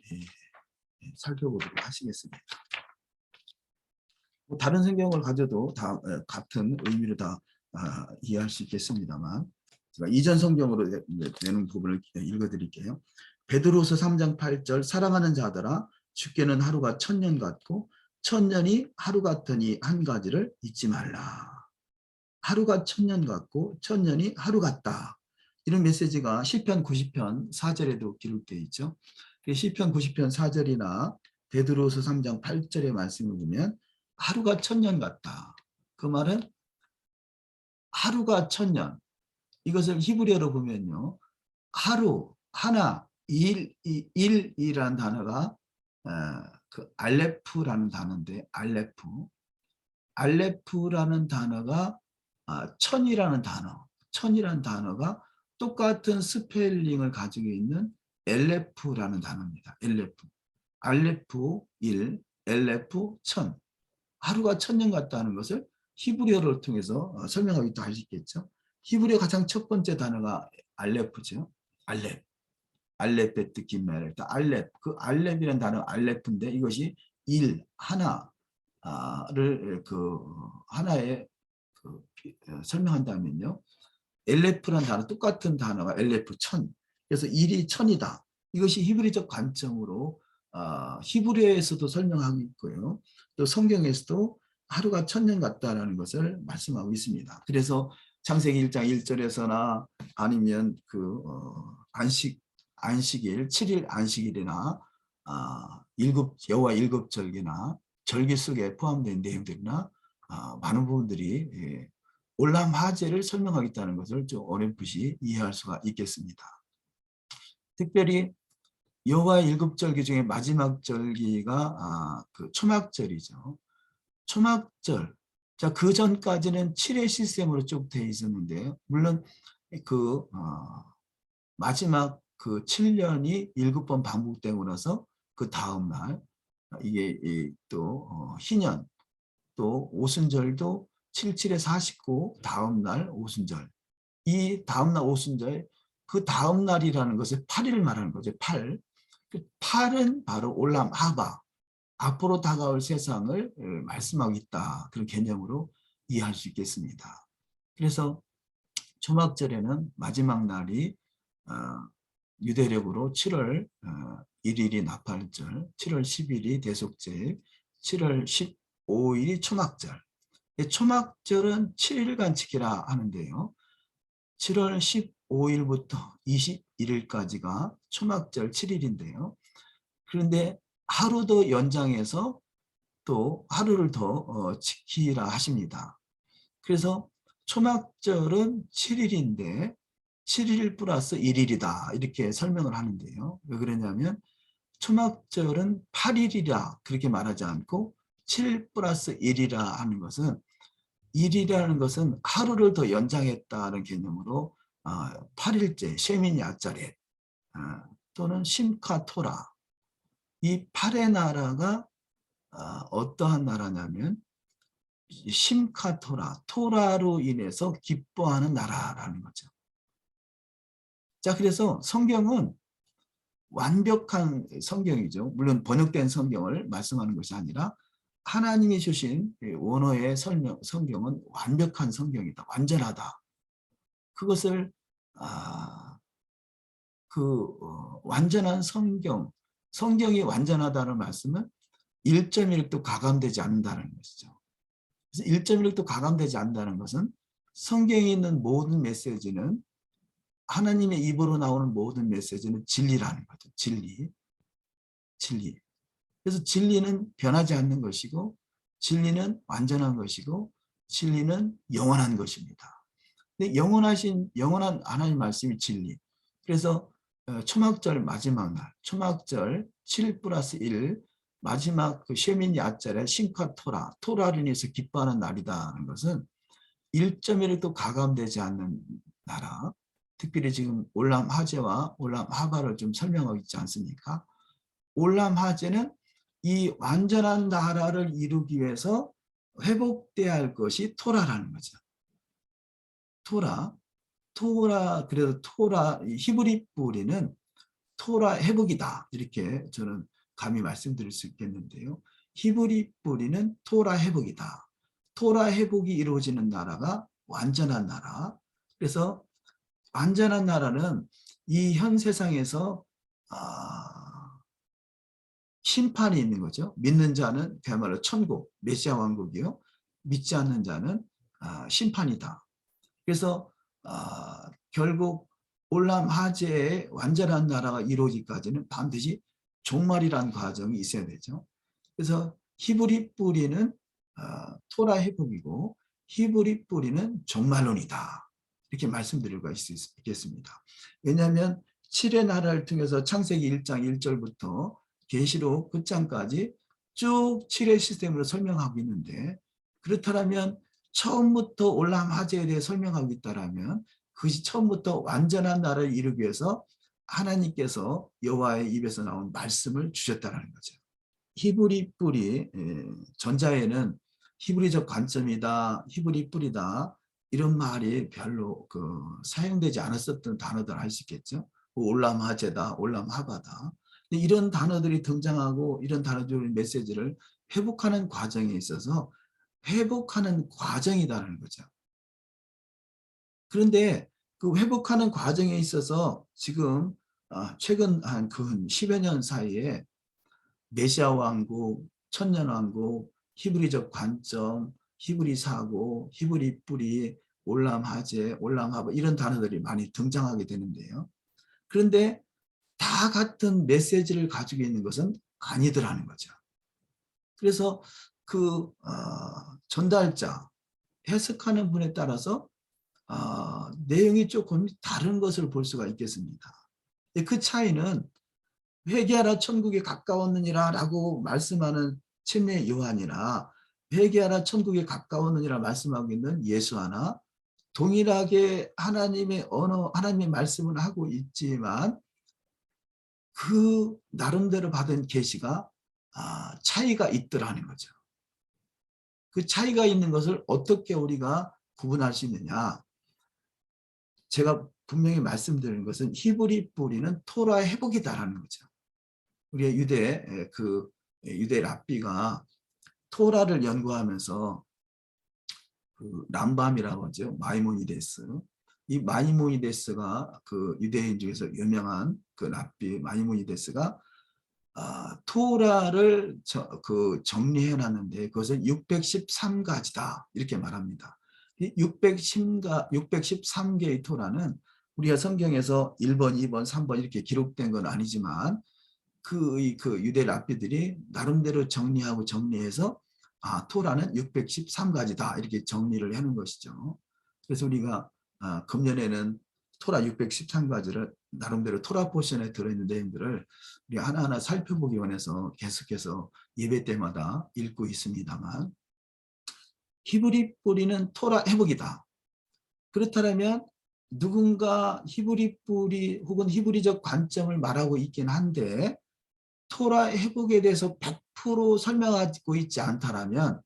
Speaker 2: 살펴보도록 하시겠습니다. 다른 성경을 가져도 다 같은 의미로 다 이해할 수 있겠습니다만 제가 이전 성경으로 내는 부분을 읽어드릴게요. 베드로서 3장 8절 사랑하는 자들아 주께는 하루가 천년 같고 천년이 하루 같으니 한 가지를 잊지 말라. 하루가 천년 같고 천년이 하루 같다. 이런 메시지가 시편 90편 4절에도 기록되어 있죠. 시편 90편 4절이나 베드로서 3장 8절의 말씀을 보면 하루가 천년 같다. 그 말은 하루가 천년. 이것을 히브리어로 보면요. 하루, 하나, 일이라는 단어가 그 알레프라는 단어인데 알레프라는 단어가 천이라는 단어가 똑같은 스펠링을 가지고 있는 엘레프라는 단어입니다. 알레프 1, 엘레프 천. 하루가 천년 같다는 것을 히브리어를 통해서 설명하기도 할 수 있겠죠. 히브리어 가장 첫 번째 단어가 알레프죠. 알렙 베트 김메렐 알렙 그 알렙이라는 단어 알렙인데 이것이 일 하나를 하나의 설명한다면요. 엘레프라는 단어 똑같은 단어가 엘레프 천. 그래서 일이 천이다. 이것이 히브리적 관점으로 히브리어에서도 설명하고 있고요. 또 성경에서도 하루가 천년 같다라는 것을 말씀하고 있습니다. 그래서 창세기 1장 1절에서나 아니면 안식일 7일 안식일이나 여호와 일곱절기나 절기 속에 포함된 내용들이나 많은 부분들이 올람하제를 설명하겠다는 것을 좀 어렴풋이 이해할 수가 있겠습니다. 특별히 여호와 일곱절기 중에 마지막 절기가 그 초막절이죠. 초막절. 자, 그 전까지는 7회 시스템으로 쭉 되어 있었는데요. 물론 마지막 그 7년이 7번 반복되고 나서 그 다음 날 이게 또 희년 또 오순절도 77에 49 다음 날 오순절 이 다음 날 오순절 그 다음 날이라는 것을 8일 말하는 거죠. 8. 그 8은 바로 올람 하바 앞으로 다가올 세상을 말씀하고 있다. 그런 개념으로 이해할 수 있겠습니다. 그래서 초막절에는 마지막 날이 유대력으로 7월 1일이 나팔절, 7월 10일이 대속절, 7월 15일이 초막절. 초막절은 7일간 지키라 하는데요. 7월 15일부터 21일까지가 초막절 7일인데요. 그런데 하루 더 연장해서 또 하루를 더 지키라 하십니다. 그래서 초막절은 7일인데 7일 플러스 1일이다 이렇게 설명을 하는데요. 왜 그러냐면 초막절은 8일이라 그렇게 말하지 않고 7일 플러스 1이라 하는 것은 1이라는 것은 하루를 더 연장했다는 개념으로 8일째 셰미니 아짜렛 또는 심카토라 이 8의 나라가 어떠한 나라냐면 심카토라 토라로 인해서 기뻐하는 나라라는 거죠. 자, 그래서 성경은 완벽한 성경이죠. 물론 번역된 성경을 말씀하는 것이 아니라 하나님이 주신 원어의 성경은 완벽한 성경이다. 완전하다. 그것을 완전한 성경이 완전하다는 말씀은 1.1도 가감되지 않는다는 것이죠. 그래서 1.1도 가감되지 않는다는 것은 성경에 있는 모든 메시지는 하나님의 입으로 나오는 모든 메시지는 진리라는 거죠. 진리. 그래서 진리는 변하지 않는 것이고 진리는 완전한 것이고 진리는 영원한 것입니다. 근데 영원한 하나님 말씀이 진리. 그래서 초막절 마지막 날, 초막절 7+1 마지막 그 쉐민 야짤의 신카 토라를 인해서 기뻐하는 날이다는 것은 1.1도 가감되지 않는 나라, 특별히 지금 올람 하제와 올람 하바를 좀 설명하고 있지 않습니까? 올람 하제는 이 완전한 나라를 이루기 위해서 회복돼야 할 것이 토라라는 거죠. 그래서 토라, 히브리 뿌리는 토라 회복이다. 이렇게 저는 감히 말씀드릴 수 있겠는데요. 히브리 뿌리는 토라 회복이다. 토라 회복이 이루어지는 나라가 완전한 나라. 그래서 완전한 나라는 이 현 세상에서 심판이 있는 거죠. 믿는 자는 그야말로 천국, 메시아 왕국이요. 믿지 않는 자는 심판이다. 그래서 결국 올람 하제의 완전한 나라가 이루어지기까지는 반드시 종말이라는 과정이 있어야 되죠. 그래서 히브리 뿌리는 토라 회복이고 히브리 뿌리는 종말론이다. 이렇게 말씀드릴 수 있겠습니다. 왜냐하면 7의 나라를 통해서 창세기 1장 1절부터 계시록 끝장까지 쭉 7의 시스템으로 설명하고 있는데 그렇다면 처음부터 올람 하제에 대해 설명하고 있다라면 그것이 처음부터 완전한 나라를 이루기 위해서 하나님께서 여호와의 입에서 나온 말씀을 주셨다는 거죠. 히브리 뿌리, 전자에는 히브리적 관점이다, 히브리 뿌리다 이런 말이 별로 사용되지 않았었던 단어들 알 수 있겠죠. 올람 하제다, 올람 하바다. 이런 단어들이 등장하고 이런 단어들의 메시지를 회복하는 과정에 있어서 회복하는 과정이라는 거죠. 그런데 그 회복하는 과정에 있어서 지금 최근 한 10여 년 사이에 메시아 왕국, 천년 왕국, 히브리적 관점, 히브리 사고, 히브리 뿌리, 올람 하제, 올람 하바 이런 단어들이 많이 등장하게 되는데요. 그런데 다 같은 메시지를 가지고 있는 것은 아니더라는 거죠. 그래서 전달자, 해석하는 분에 따라서 내용이 조금 다른 것을 볼 수가 있겠습니다. 그 차이는 회개하라 천국에 가까웠느니라 라고 말씀하는 침례 요한이나 회개하라 천국에 가까웠느니라 말씀하고 있는 예수 하나 동일하게 하나님의 언어, 하나님의 말씀을 하고 있지만 그 나름대로 받은 계시가 차이가 있더라는 거죠. 그 차이가 있는 것을 어떻게 우리가 구분할 수 있느냐. 제가 분명히 말씀드리는 것은 히브리 뿌리는 토라의 회복이다라는 거죠. 우리의 유대 랍비가 토라를 연구하면서 람밤이라고 하죠. 마이모니데스. 이 마이모니데스가 유대인 중에서 유명한 랍비 마이모니데스가 토라를 정리해 놨는데 그것은 613가지다 이렇게 말합니다. 613개의 토라는 우리가 성경에서 1번, 2번, 3번 이렇게 기록된 건 아니지만 유대 랍비들이 나름대로 정리하고 정리해서 토라는 613가지다 이렇게 정리를 하는 것이죠. 그래서 우리가 금년에는 토라 613가지를 나름대로 토라 포션에 들어있는 내용들을 우리 하나하나 살펴보기 원해서 계속해서 예배 때마다 읽고 있습니다만 히브리 뿌리는 토라 회복이다. 그렇다면 누군가 히브리 뿌리 혹은 히브리적 관점을 말하고 있긴 한데 토라 회복에 대해서 100% 설명하고 있지 않다라면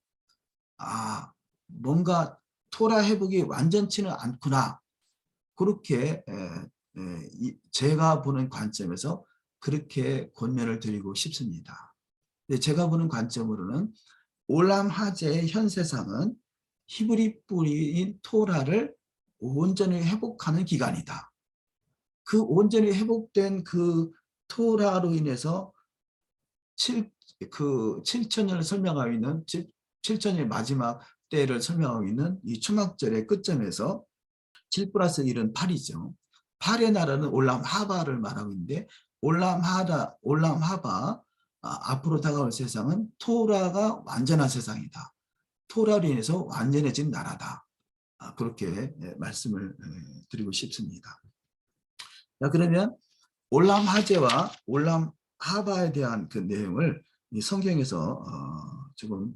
Speaker 2: 뭔가 토라 회복이 완전치는 않구나. 그렇게 제가 보는 관점에서 그렇게 권면을 드리고 싶습니다. 제가 보는 관점으로는 올람 하제의 현 세상은 히브리 뿌리인 토라를 온전히 회복하는 기간이다. 그 온전히 회복된 그 토라로 인해서 7천년을 설명하고 있는 7천년의 마지막 때를 설명하고 있는 이 초막절의 끝점에서 7 플러스 1은 8이죠. 8의 나라는 올람 하바를 말하고 있는데 올람 하바 앞으로 다가올 세상은 토라가 완전한 세상이다. 토라로 인해서 완전해진 나라다. 그렇게 말씀을 드리고 싶습니다. 자, 그러면 올람 하제와 올람 하바에 대한 그 내용을 이 성경에서 조금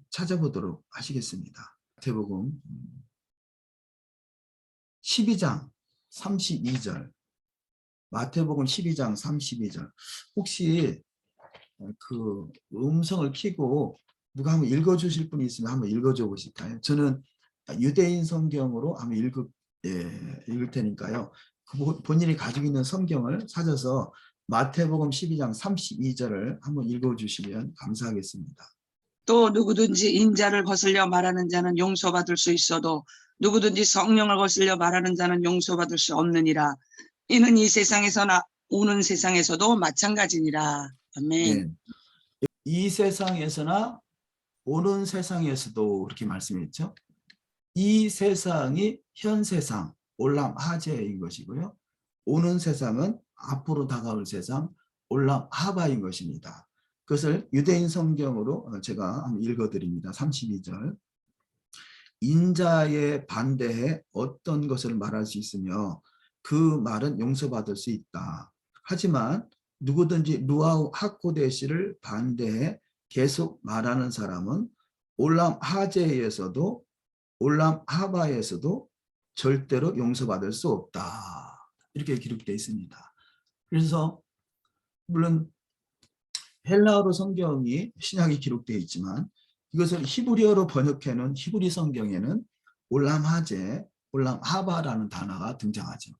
Speaker 2: 찾아보도록 하시겠습니다. 마태복음 12장 32절. 마태복음 12장 32절. 혹시 그 음성을 켜고 누가 한번 읽어주실 분이 있으면 한번 읽어줘 보실까요? 저는 유대인 성경으로 한번 읽을 테니까요. 본인이 가지고 있는 성경을 찾아서 마태복음 12장 32절을 한번 읽어주시면 감사하겠습니다.
Speaker 3: 또 누구든지 인자를 거슬려 말하는 자는 용서받을 수 있어도 누구든지 성령을 거슬려 말하는 자는 용서받을 수 없느니라. 이는 이 세상에서나 오는 세상에서도 마찬가지니라. 아멘.
Speaker 2: 네. 이 세상에서나 오는 세상에서도 이렇게 말씀했죠. 이 세상이 현 세상, 올람 하제인 것이고요. 오는 세상은 앞으로 다가올 세상, 올람 하바인 것입니다. 그것을 유대인 성경으로 제가 한번 읽어드립니다. 32절. 인자에 반대해 어떤 것을 말할 수 있으며 그 말은 용서받을 수 있다. 하지만 누구든지 루아 하코데시를 반대해 계속 말하는 사람은 올람 하제에서도 올람 하바에서도 절대로 용서받을 수 없다. 이렇게 기록되어 있습니다. 그래서 물론 헬라어로 성경이 신약이 기록되어 있지만 이것을 히브리어로 번역해놓은 히브리 성경에는 올람 하제, 올람 하바라는 단어가 등장하죠.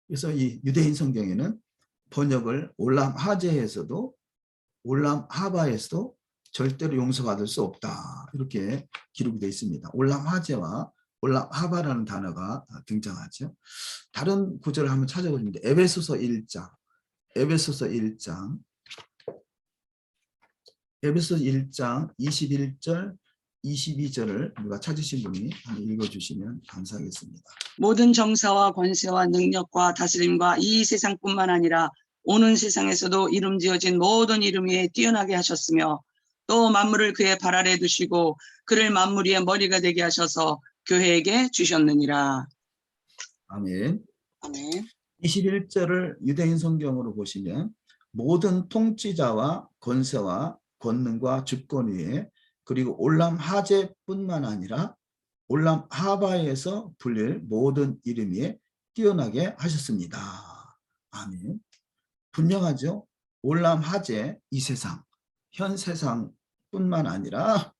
Speaker 2: 그래서 이 유대인 성경에는 번역을 올람 하제에서도 올람 하바에서도 절대로 용서받을 수 없다. 이렇게 기록이 되어 있습니다. 올람 하제와 올람 하바라는 단어가 등장하죠. 다른 구절을 한번 찾아보시면 에베소서 1장, 에베소서 1장 21절, 22절을 누가 찾으신 분이 한번 읽어주시면 감사하겠습니다.
Speaker 3: 모든 정사와 권세와 능력과 다스림과 이 세상뿐만 아니라 오는 세상에서도 이름 지어진 모든 이름 위에 뛰어나게 하셨으며 또 만물을 그의 발 아래 두시고 그를 만물 위의 머리가 되게 하셔서 교회에게 주셨느니라.
Speaker 2: 아멘.
Speaker 3: 아멘.
Speaker 2: 21절을 유대인 성경으로 보시면 모든 통치자와 권세와 권능과 주권 위에 그리고 올람 하제뿐만 아니라 올람 하바에서 불릴 모든 이름 위에 뛰어나게 하셨습니다. 아멘. 분명하죠. 올람 하제 이 세상, 현 세상뿐만 아니라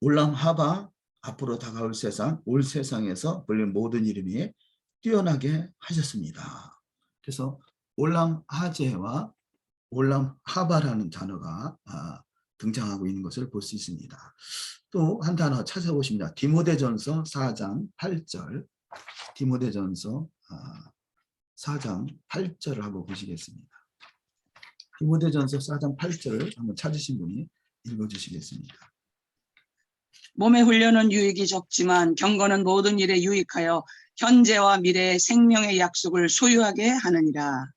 Speaker 2: 올람 하바 앞으로 다가올 세상, 올 세상에서 불릴 모든 이름 위에 뛰어나게 하셨습니다. 그래서 올람 하제와 올람 하바라는 단어가 등장하고 있는 것을 볼 수 있습니다. 또 한 단어 찾아보십니다. 디모데전서 4장 8절, 디모데전서 4장 8절을 한번 보시겠습니다. 디모데전서 4장 8절을 한번 찾으신 분이 읽어주시겠습니다.
Speaker 3: 몸의 훈련은 유익이 적지만 경건은 모든 일에 유익하여 현재와 미래의 생명의 약속을 소유하게 하느니라.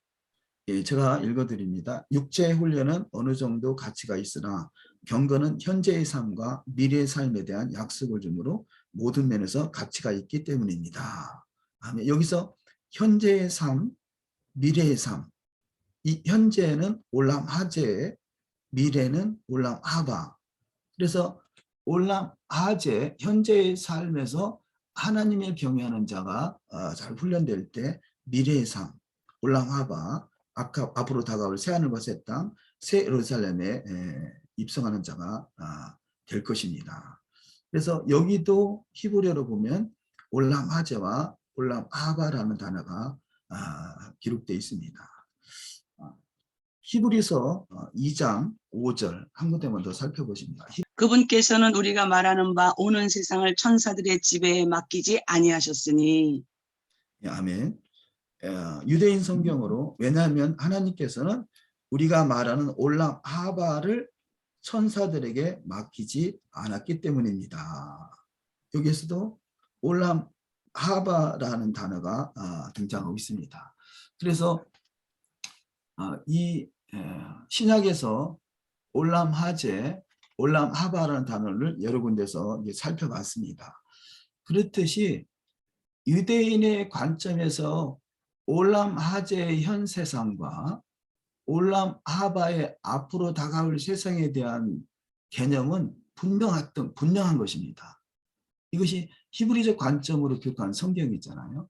Speaker 2: 예, 제가 읽어드립니다. 육체의 훈련은 어느 정도 가치가 있으나 경건은 현재의 삶과 미래의 삶에 대한 약속을 주므로 모든 면에서 가치가 있기 때문입니다. 아멘. 여기서 현재의 삶, 미래의 삶. 이 현재는 올람 하제, 미래는 올람 하바. 그래서 올람 하제, 현재의 삶에서 하나님을 경외하는 자가 잘 훈련될 때 미래의 삶, 올람 하바, 앞으로 다가올 새하늘과 새 땅, 새 예루살렘에 입성하는 자가 될 것입니다. 그래서 여기도 히브리어로 보면 올람 하제와 올람 하바라는 단어가 기록되어 있습니다. 히브리서 2장 5절 한 군데만 더 살펴보십니다.
Speaker 3: 그분께서는 우리가 말하는 바 오는 세상을 천사들의 지배에 맡기지 아니하셨으니.
Speaker 2: 예, 아멘. 유대인 성경으로, 왜냐하면 하나님께서는 우리가 말하는 올람 하바를 천사들에게 맡기지 않았기 때문입니다. 여기에서도 올람 하바라는 단어가 등장하고 있습니다. 그래서 이 신약에서 올람 하제, 올람 하바라는 단어를 여러 군데서 이제 살펴봤습니다. 그렇듯이 유대인의 관점에서 올람 하제의 현 세상과 올람 하바의 앞으로 다가올 세상에 대한 개념은 분명한 것입니다. 이것이 히브리적 관점으로 교육한 성경이잖아요.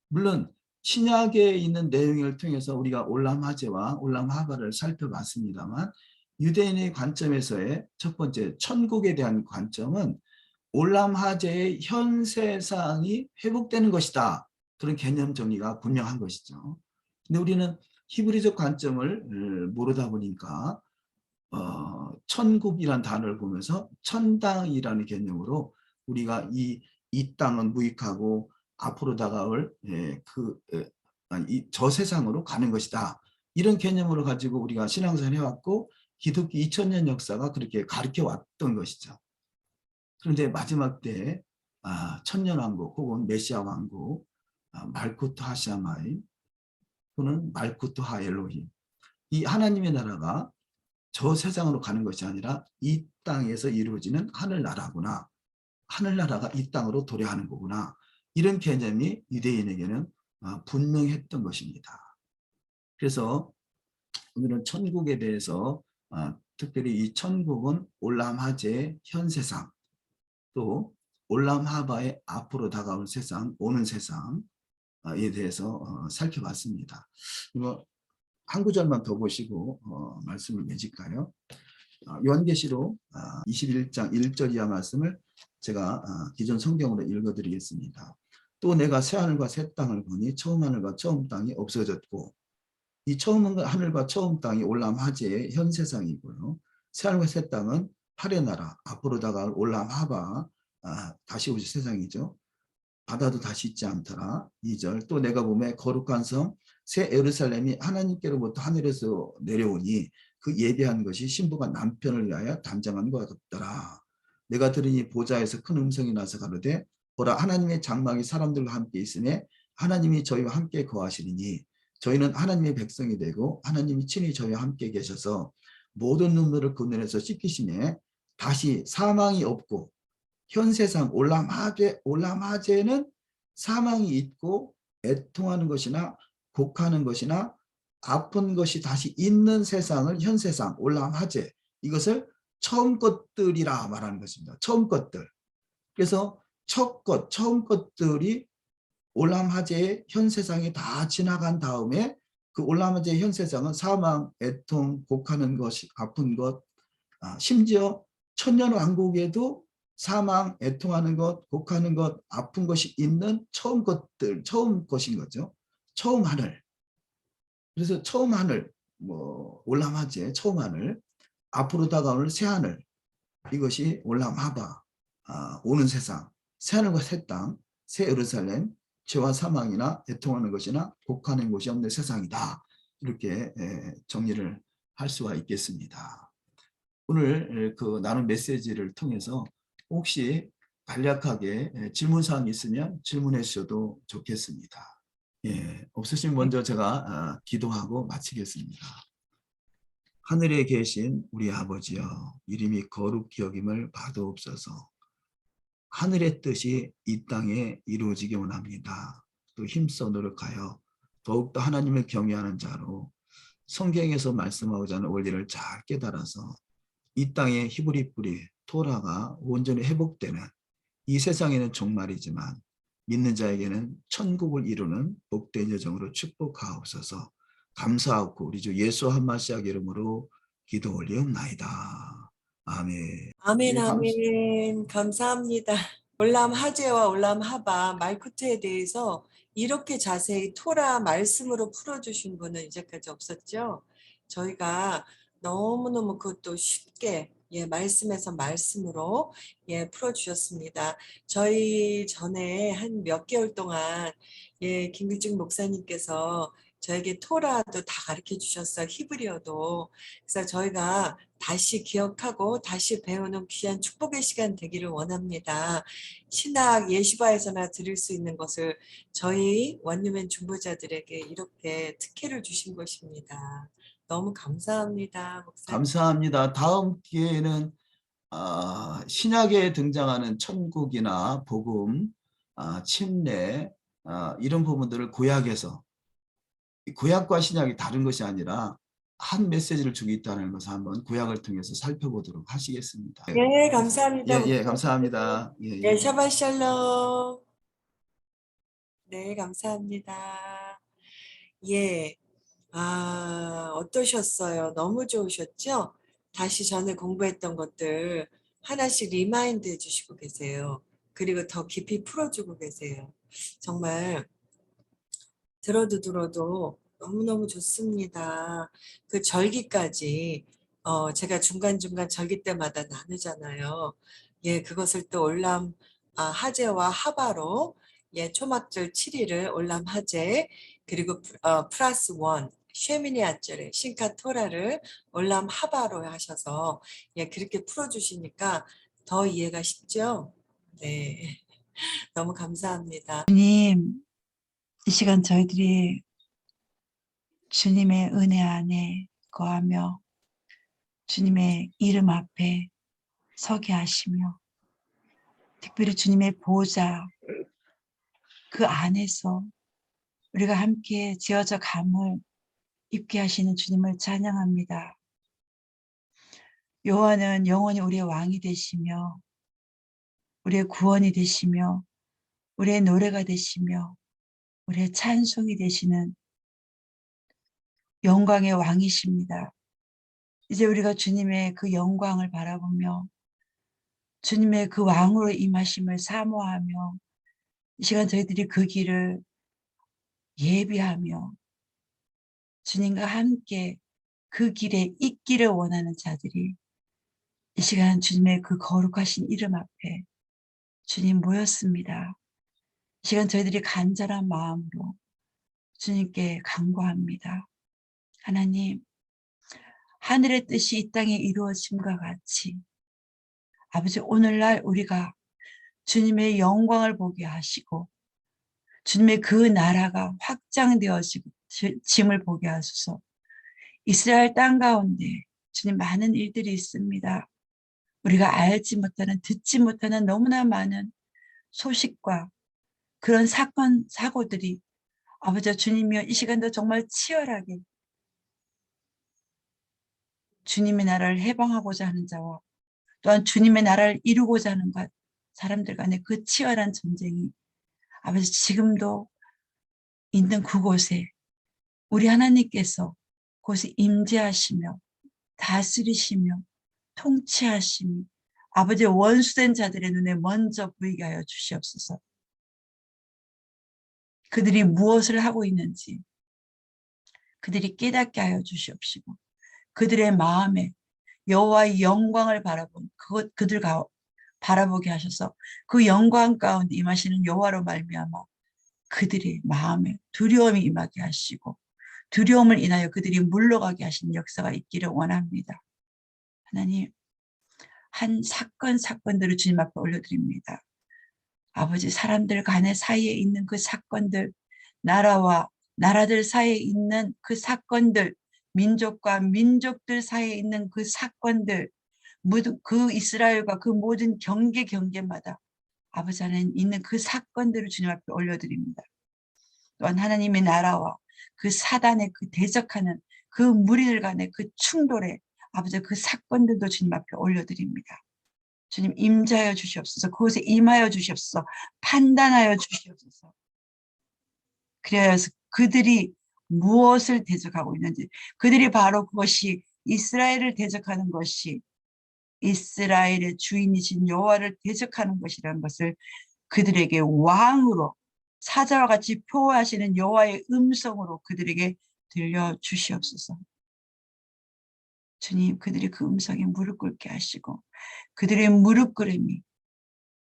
Speaker 2: 물론 신약에 있는 내용을 통해서 우리가 올람 하제와 올람 하바를 살펴봤습니다만, 유대인의 관점에서의 첫 번째 천국에 대한 관점은 올람 하제의 현 세상이 회복되는 것이다. 그런 개념 정리가 분명한 것이죠. 근데 우리는 히브리적 관점을 모르다 보니까 천국이란 단어를 보면서 천당이라는 개념으로 우리가 이 땅은 무익하고 앞으로 다가올 저 세상으로 가는 것이다. 이런 개념으로 가지고 우리가 신앙생활을 해왔고 기독교 2000년 역사가 그렇게 가르쳐 왔던 것이죠. 그런데 마지막 때 천년왕국 혹은 메시아 왕국, 말쿠트 하샤마임 또는 말쿠트 하엘로힘, 이 하나님의 나라가 저 세상으로 가는 것이 아니라 이 땅에서 이루어지는 하늘나라구나. 하늘나라가 이 땅으로 도래하는 거구나. 이런 개념이 유대인에게는 분명했던 것입니다. 그래서 오늘은 천국에 대해서 특별히 이 천국은 올람 하제의 현 세상, 또 올람 하바의 앞으로 다가올 세상, 오는 세상에 대해서 살펴봤습니다. 그리고 한 구절만 더 보시고 말씀을 맺을까요? 요한계시록 21장 1절 이하 말씀을 제가 기존 성경으로 읽어드리겠습니다. 또 내가 새하늘과 새 땅을 보니 처음 하늘과 처음 땅이 없어졌고, 이 처음 하늘과 처음 땅이 올람 하제의 현 세상이고요. 새하늘과 새 땅은 팔의 나라, 앞으로 다가올 올람 하바, 다시 오실 세상이죠. 바다도 다시 있지 않더라. 2절 또 내가 보매 거룩한 성 새 예루살렘이 하나님께로부터 하늘에서 내려오니 그 예비한 것이 신부가 남편을 위하여 단장한 것 같더라. 내가 들으니 보좌에서 큰 음성이 나서 가로되 보라, 하나님의 장막이 사람들과 함께 있으매 하나님이 저희와 함께 거하시리니 저희는 하나님의 백성이 되고 하나님이 친히 저희와 함께 계셔서 모든 눈물을 그 눈에서 씻기시매 다시 사망이 없고, 현 세상 올람 하제는 사망이 있고 애통하는 것이나 곡하는 것이나 아픈 것이 다시 있는 세상을 현 세상 올람 하제, 이것을 처음 것들이라 말하는 것입니다. 처음 것들. 그래서 처음 것들이 올람 하제의 현 세상이 다 지나간 다음에 그 올람 하제의 현 세상은 사망, 애통, 곡하는 것이 아픈 것, 심지어 천년 왕국에도 사망, 애통하는 것, 곡하는 것, 아픈 것이 있는 처음 것인 거죠. 처음 하늘. 그래서 처음 하늘, 올람 하제, 처음 하늘, 앞으로 다가올 새 하늘, 이것이 올람 하바, 오는 세상, 새 하늘과 새 땅, 새 예루살렘, 죄와 사망이나 애통하는 것이나 곡하는 것이 없는 세상이다. 이렇게 정리를 할 수가 있겠습니다. 오늘 그 나눈 메시지를 통해서 혹시 간략하게 질문사항이 있으면 질문해 주셔도 좋겠습니다. 없으시면 먼저 제가 기도하고 마치겠습니다. 하늘에 계신 우리 아버지여, 이름이 거룩히 여김을 받아옵소서. 하늘의 뜻이 이 땅에 이루어지기 원합니다. 또 힘써 노력하여 더욱더 하나님을 경외하는 자로 성경에서 말씀하고자 하는 원리를 잘 깨달아서 이 땅의 히브리 뿌리 토라가 온전히 회복되는, 이 세상에는 종말이지만 믿는 자에게는 천국을 이루는 복된 여정으로 축복하옵소서. 감사하고 우리 주 예수 한마시아의 이름으로 기도 올리옵나이다. 아멘.
Speaker 1: 아멘,
Speaker 2: 예,
Speaker 1: 아멘. 감사합니다. 올람 하제와 올람 하바, 말쿠트에 대해서 이렇게 자세히 토라 말씀으로 풀어주신 분은 이제까지 없었죠. 저희가 너무너무 그것도 쉽게 말씀에서 말씀으로 풀어주셨습니다. 저희 전에 한 몇 개월 동안 김길중 목사님께서 저에게 토라도 다 가르쳐 주셨어요. 히브리어도. 그래서 저희가 다시 기억하고 다시 배우는 귀한 축복의 시간 되기를 원합니다. 신학 예시바에서나 들을 수 있는 것을 저희 원유맨 중보자들에게 이렇게 특혜를 주신 것입니다. 너무 감사합니다, 목사님.
Speaker 2: 감사합니다. 다음 기회에는 신약에 등장하는 천국이나 복음, 침례 이런 부분들을 구약에서 구약과 신약이 다른 것이 아니라 한 메시지를 주고 있다는 것을 한번 구약을 통해서 살펴보도록 하시겠습니다.
Speaker 1: 감사합니다,
Speaker 2: 예,
Speaker 1: 목사님.
Speaker 2: 감사합니다. 예.
Speaker 1: 샤ባት 샬롬. 네, 감사합니다. 어떠셨어요? 너무 좋으셨죠? 다시 전에 공부했던 것들 하나씩 리마인드 해주시고 계세요. 그리고 더 깊이 풀어주고 계세요. 정말 들어도 너무너무 좋습니다. 그 절기까지 제가 중간중간 절기 때마다 나누잖아요. 그것을 또 올람 하제와 하바로 초막절 7일을 올람 하제 그리고 플러스 원 쉐미니 아절에 신카 토라를 올람 하바로 하셔서 그렇게 풀어주시니까 더 이해가 쉽죠? 네, 너무 감사합니다.
Speaker 4: 주님, 이 시간 저희들이 주님의 은혜 안에 거하며 주님의 이름 앞에 서게 하시며 특별히 주님의 보호자 그 안에서 우리가 함께 지어져 감을 입게 하시는 주님을 찬양합니다. 여호와는 영원히 우리의 왕이 되시며 우리의 구원이 되시며 우리의 노래가 되시며 우리의 찬송이 되시는 영광의 왕이십니다. 이제 우리가 주님의 그 영광을 바라보며 주님의 그 왕으로 임하심을 사모하며 이 시간 저희들이 그 길을 예비하며 주님과 함께 그 길에 있기를 원하는 자들이 이 시간 주님의 그 거룩하신 이름 앞에 주님 모였습니다. 이 시간 저희들이 간절한 마음으로 주님께 간구합니다. 하나님, 하늘의 뜻이 이 땅에 이루어짐과 같이 아버지 오늘날 우리가 주님의 영광을 보게 하시고 주님의 그 나라가 확장되어짐을 보게 하소서. 이스라엘 땅 가운데 주님 많은 일들이 있습니다. 우리가 알지 못하는 듣지 못하는 너무나 많은 소식과 그런 사건 사고들이 아버지 주님이여 이 시간도 정말 치열하게 주님의 나라를 해방하고자 하는 자와 또한 주님의 나라를 이루고자 하는 사람들 간의 그 치열한 전쟁이 아버지 지금도 있는 그곳에 우리 하나님께서 그곳에 임재하시며 다스리시며 통치하시며 아버지의 원수된 자들의 눈에 먼저 보이게 하여 주시옵소서. 그들이 무엇을 하고 있는지 그들이 깨닫게 하여 주시옵시고 그들의 마음에 여호와의 영광을 바라본 그들 바라보게 하셔서 그 영광 가운데 임하시는 여호와로 말미암아 그들의 마음에 두려움이 임하게 하시고 두려움을 인하여 그들이 물러가게 하시는 역사가 있기를 원합니다. 하나님, 한 사건들을 주님 앞에 올려드립니다. 아버지 사람들 간의 사이에 있는 그 사건들, 나라와 나라들 사이에 있는 그 사건들, 민족과 민족들 사이에 있는 그 사건들, 그 이스라엘과 그 모든 경계마다 아버지 안에 있는 그 사건들을 주님 앞에 올려드립니다. 또한 하나님의 나라와 그 사단의 그 대적하는 그 무리들 간의 그 충돌에 아버지 그 사건들도 주님 앞에 올려드립니다. 주님 임자하여 주시옵소서. 그곳에 임하여 주시옵소서. 판단하여 주시옵소서. 그래서 그들이 무엇을 대적하고 있는지 그들이 바로 그것이 이스라엘을 대적하는 것이 이스라엘의 주인이신 여호와를 대적하는 것이라는 것을 그들에게 왕으로 사자와 같이 표하시는 여호와의 음성으로 그들에게 들려주시옵소서. 주님, 그들이 그 음성에 무릎 꿇게 하시고 그들의 무릎 꿇음이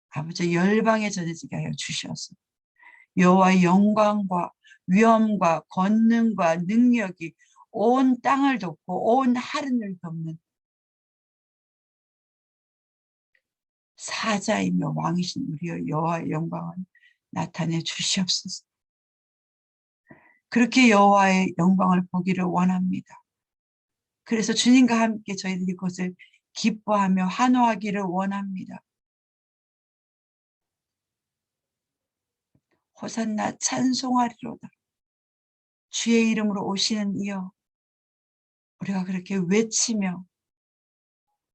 Speaker 4: 아버지 열방에 전해지게 하여 주시옵소서. 여호와의 영광과 위엄과 권능과 능력이 온 땅을 덮고 온 하늘을 덮는 사자이며 왕이신 우리 여호와의 영광을 나타내 주시옵소서. 그렇게 여호와의 영광을 보기를 원합니다. 그래서 주님과 함께 저희들이 그것을 기뻐하며 환호하기를 원합니다. 호산나 찬송하리로다. 주의 이름으로 오시는 이여, 우리가 그렇게 외치며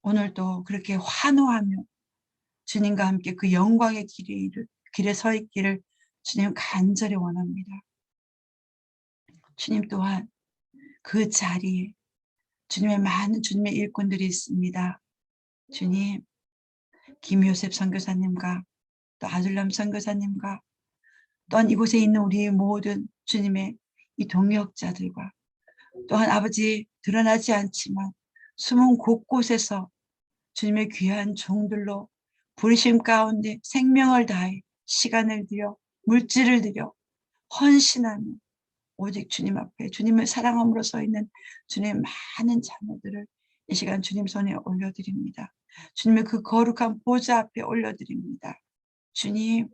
Speaker 4: 오늘도 그렇게 환호하며 주님과 함께 그 영광의 길에 서 있기를 주님 간절히 원합니다. 주님 또한 그 자리에 주님의 많은 주님의 일꾼들이 있습니다. 주님, 김요셉 선교사님과 또 아둘람 선교사님과 또한 이곳에 있는 우리 모든 주님의 이 동역자들과 또한 아버지 드러나지 않지만 숨은 곳곳에서 주님의 귀한 종들로 부르심 가운데 생명을 다해 시간을 들여 물질을 들여 헌신하며 오직 주님 앞에 주님을 사랑함으로 서 있는 주님의 많은 자녀들을 이 시간 주님 손에 올려드립니다. 주님의 그 거룩한 보좌 앞에 올려드립니다. 주님,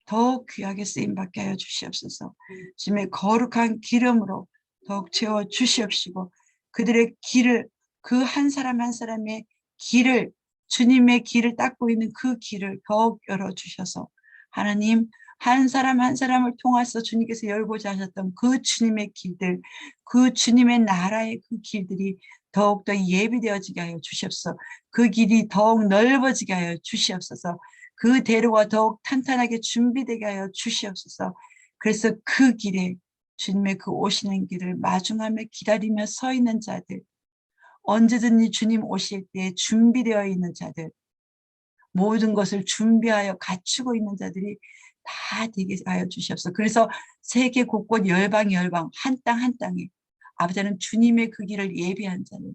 Speaker 4: 더욱 귀하게 쓰임받게 하여 주시옵소서. 주님의 거룩한 기름으로 더욱 채워 주시옵시고 그들의 길을, 그 한 사람 한 사람의 길을, 주님의 길을 닦고 있는 그 길을 더욱 열어주셔서 하나님, 한 사람 한 사람을 통해서 주님께서 열고자 하셨던 그 주님의 길들, 그 주님의 나라의 그 길들이 더욱더 예비되어지게 하여 주시옵소서. 그 길이 더욱 넓어지게 하여 주시옵소서. 그 대로가 더욱 탄탄하게 준비되게 하여 주시옵소서. 그래서 그 길에 주님의 그 오시는 길을 마중하며 기다리며 서 있는 자들, 언제든지 주님 오실 때 준비되어 있는 자들, 모든 것을 준비하여 갖추고 있는 자들이 다 되게 하여 주시옵소서. 그래서 세계 곳곳 열방 한 땅 한 땅에 아버지는 주님의 그 길을 예비한 자들,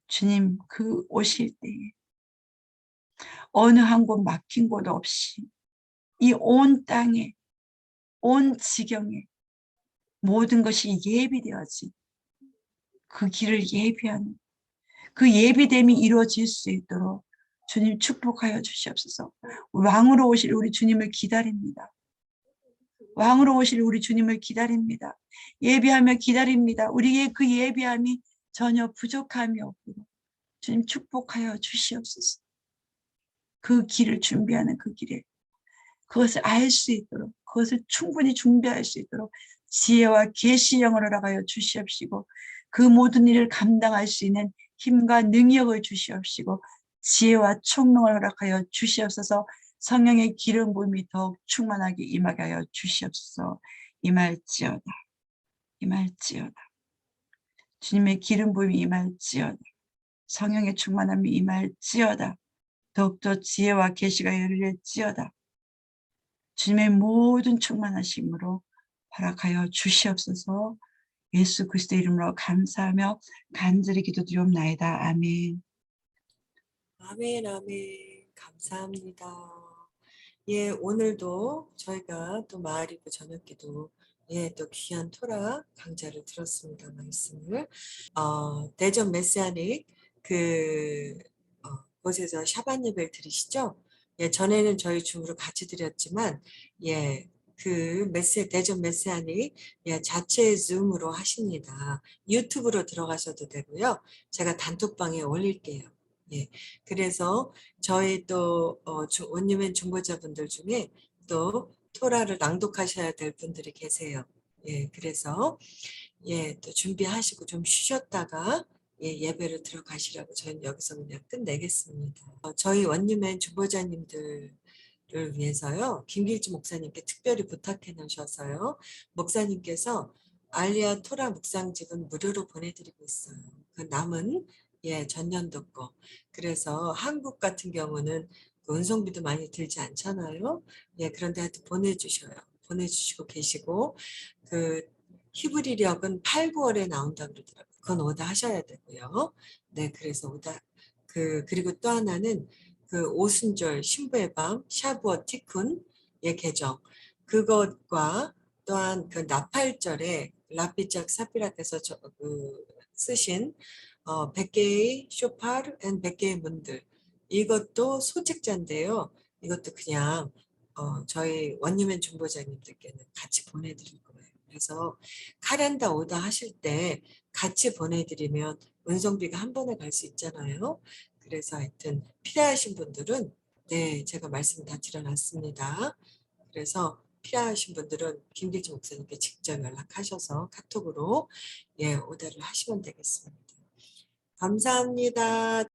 Speaker 4: 주님 그 오실 때에 어느 한 곳 막힌 곳 없이 이 온 땅에 온 지경에 모든 것이 예비되어진 그 길을 예비하는 그 예비됨이 이루어질 수 있도록 주님 축복하여 주시옵소서. 왕으로 오실 우리 주님을 기다립니다. 왕으로 오실 우리 주님을 기다립니다. 예비하며 기다립니다. 우리의 그 예비함이 전혀 부족함이 없도록 주님 축복하여 주시옵소서. 그 길을 준비하는 그 길에 그것을 알 수 있도록, 그것을 충분히 준비할 수 있도록 지혜와 계시령을 허락하여 주시옵시고 그 모든 일을 감당할 수 있는 힘과 능력을 주시옵시고 지혜와 총명을 허락하여 주시옵소서. 성령의 기름 부음이 더욱 충만하게 임하게 하여 주시옵소서. 임할지어다. 임할지어다. 주님의 기름 부음이 임할지어다. 성령의 충만함이 임할지어다. 더욱더 지혜와 계시가 열릴지어다. 주님의 모든 충만하심으로 허락하여 주시옵소서. 예수 그리스도 이름으로 감사하며 간절히 기도드리옵나이다. 아멘.
Speaker 1: 아멘, 아멘. 감사합니다. 예, 오늘도 저희가 또 마을이고 저녁기도 예, 또 귀한 토라 강좌를 들었습니다. 말씀을 대전 메시아닉 곳에서 샤반 예배를 드리시죠? 예, 전에는 저희 줌으로 같이 드렸지만 예, 대전 메시아닉 예, 자체 줌으로 하십니다. 유튜브로 들어가셔도 되고요. 제가 단톡방에 올릴게요. 예, 그래서 저희 또 원유맨 중보자분들 중에 또 토라를 낭독하셔야 될 분들이 계세요. 예, 그래서 예, 또 준비하시고 좀 쉬셨다가 예, 예배를 들어가시라고 저희는 여기서 그냥 끝내겠습니다. 저희 원유맨 중보자님들을 위해서요, 김길주 목사님께 특별히 부탁해 놓으셔서요, 목사님께서 알리아 토라 묵상집은 무료로 보내드리고 있어요. 그 남은 예, 전년도 거. 그래서 한국 같은 경우는 그 운송비도 많이 들지 않잖아요. 예, 그런데 하여튼 보내주시고 계시고, 히브리력은 8, 9월에 나온다 그러더라고요. 그건 오다 하셔야 되고요. 네, 그래서 오다 그리고 또 하나는 그 오순절 신부의 밤 샤부어 티쿤의 개정 그것과 또한 그 나팔절에 라피짝 사피라테서 쓰신 100개의 쇼파르 앤 100개의 문들 이것도 소책자인데요. 이것도 그냥 저희 원유맨 중보자님들께는 같이 보내드릴 거예요. 그래서 카렌다 오다 하실 때 같이 보내드리면 운송비가 한 번에 갈 수 있잖아요. 그래서 하여튼 필요하신 분들은 네, 제가 말씀 다 드려놨습니다. 그래서 필요하신 분들은 김길주 목사님께 직접 연락하셔서 카톡으로 예, 오더를 하시면 되겠습니다. 감사합니다.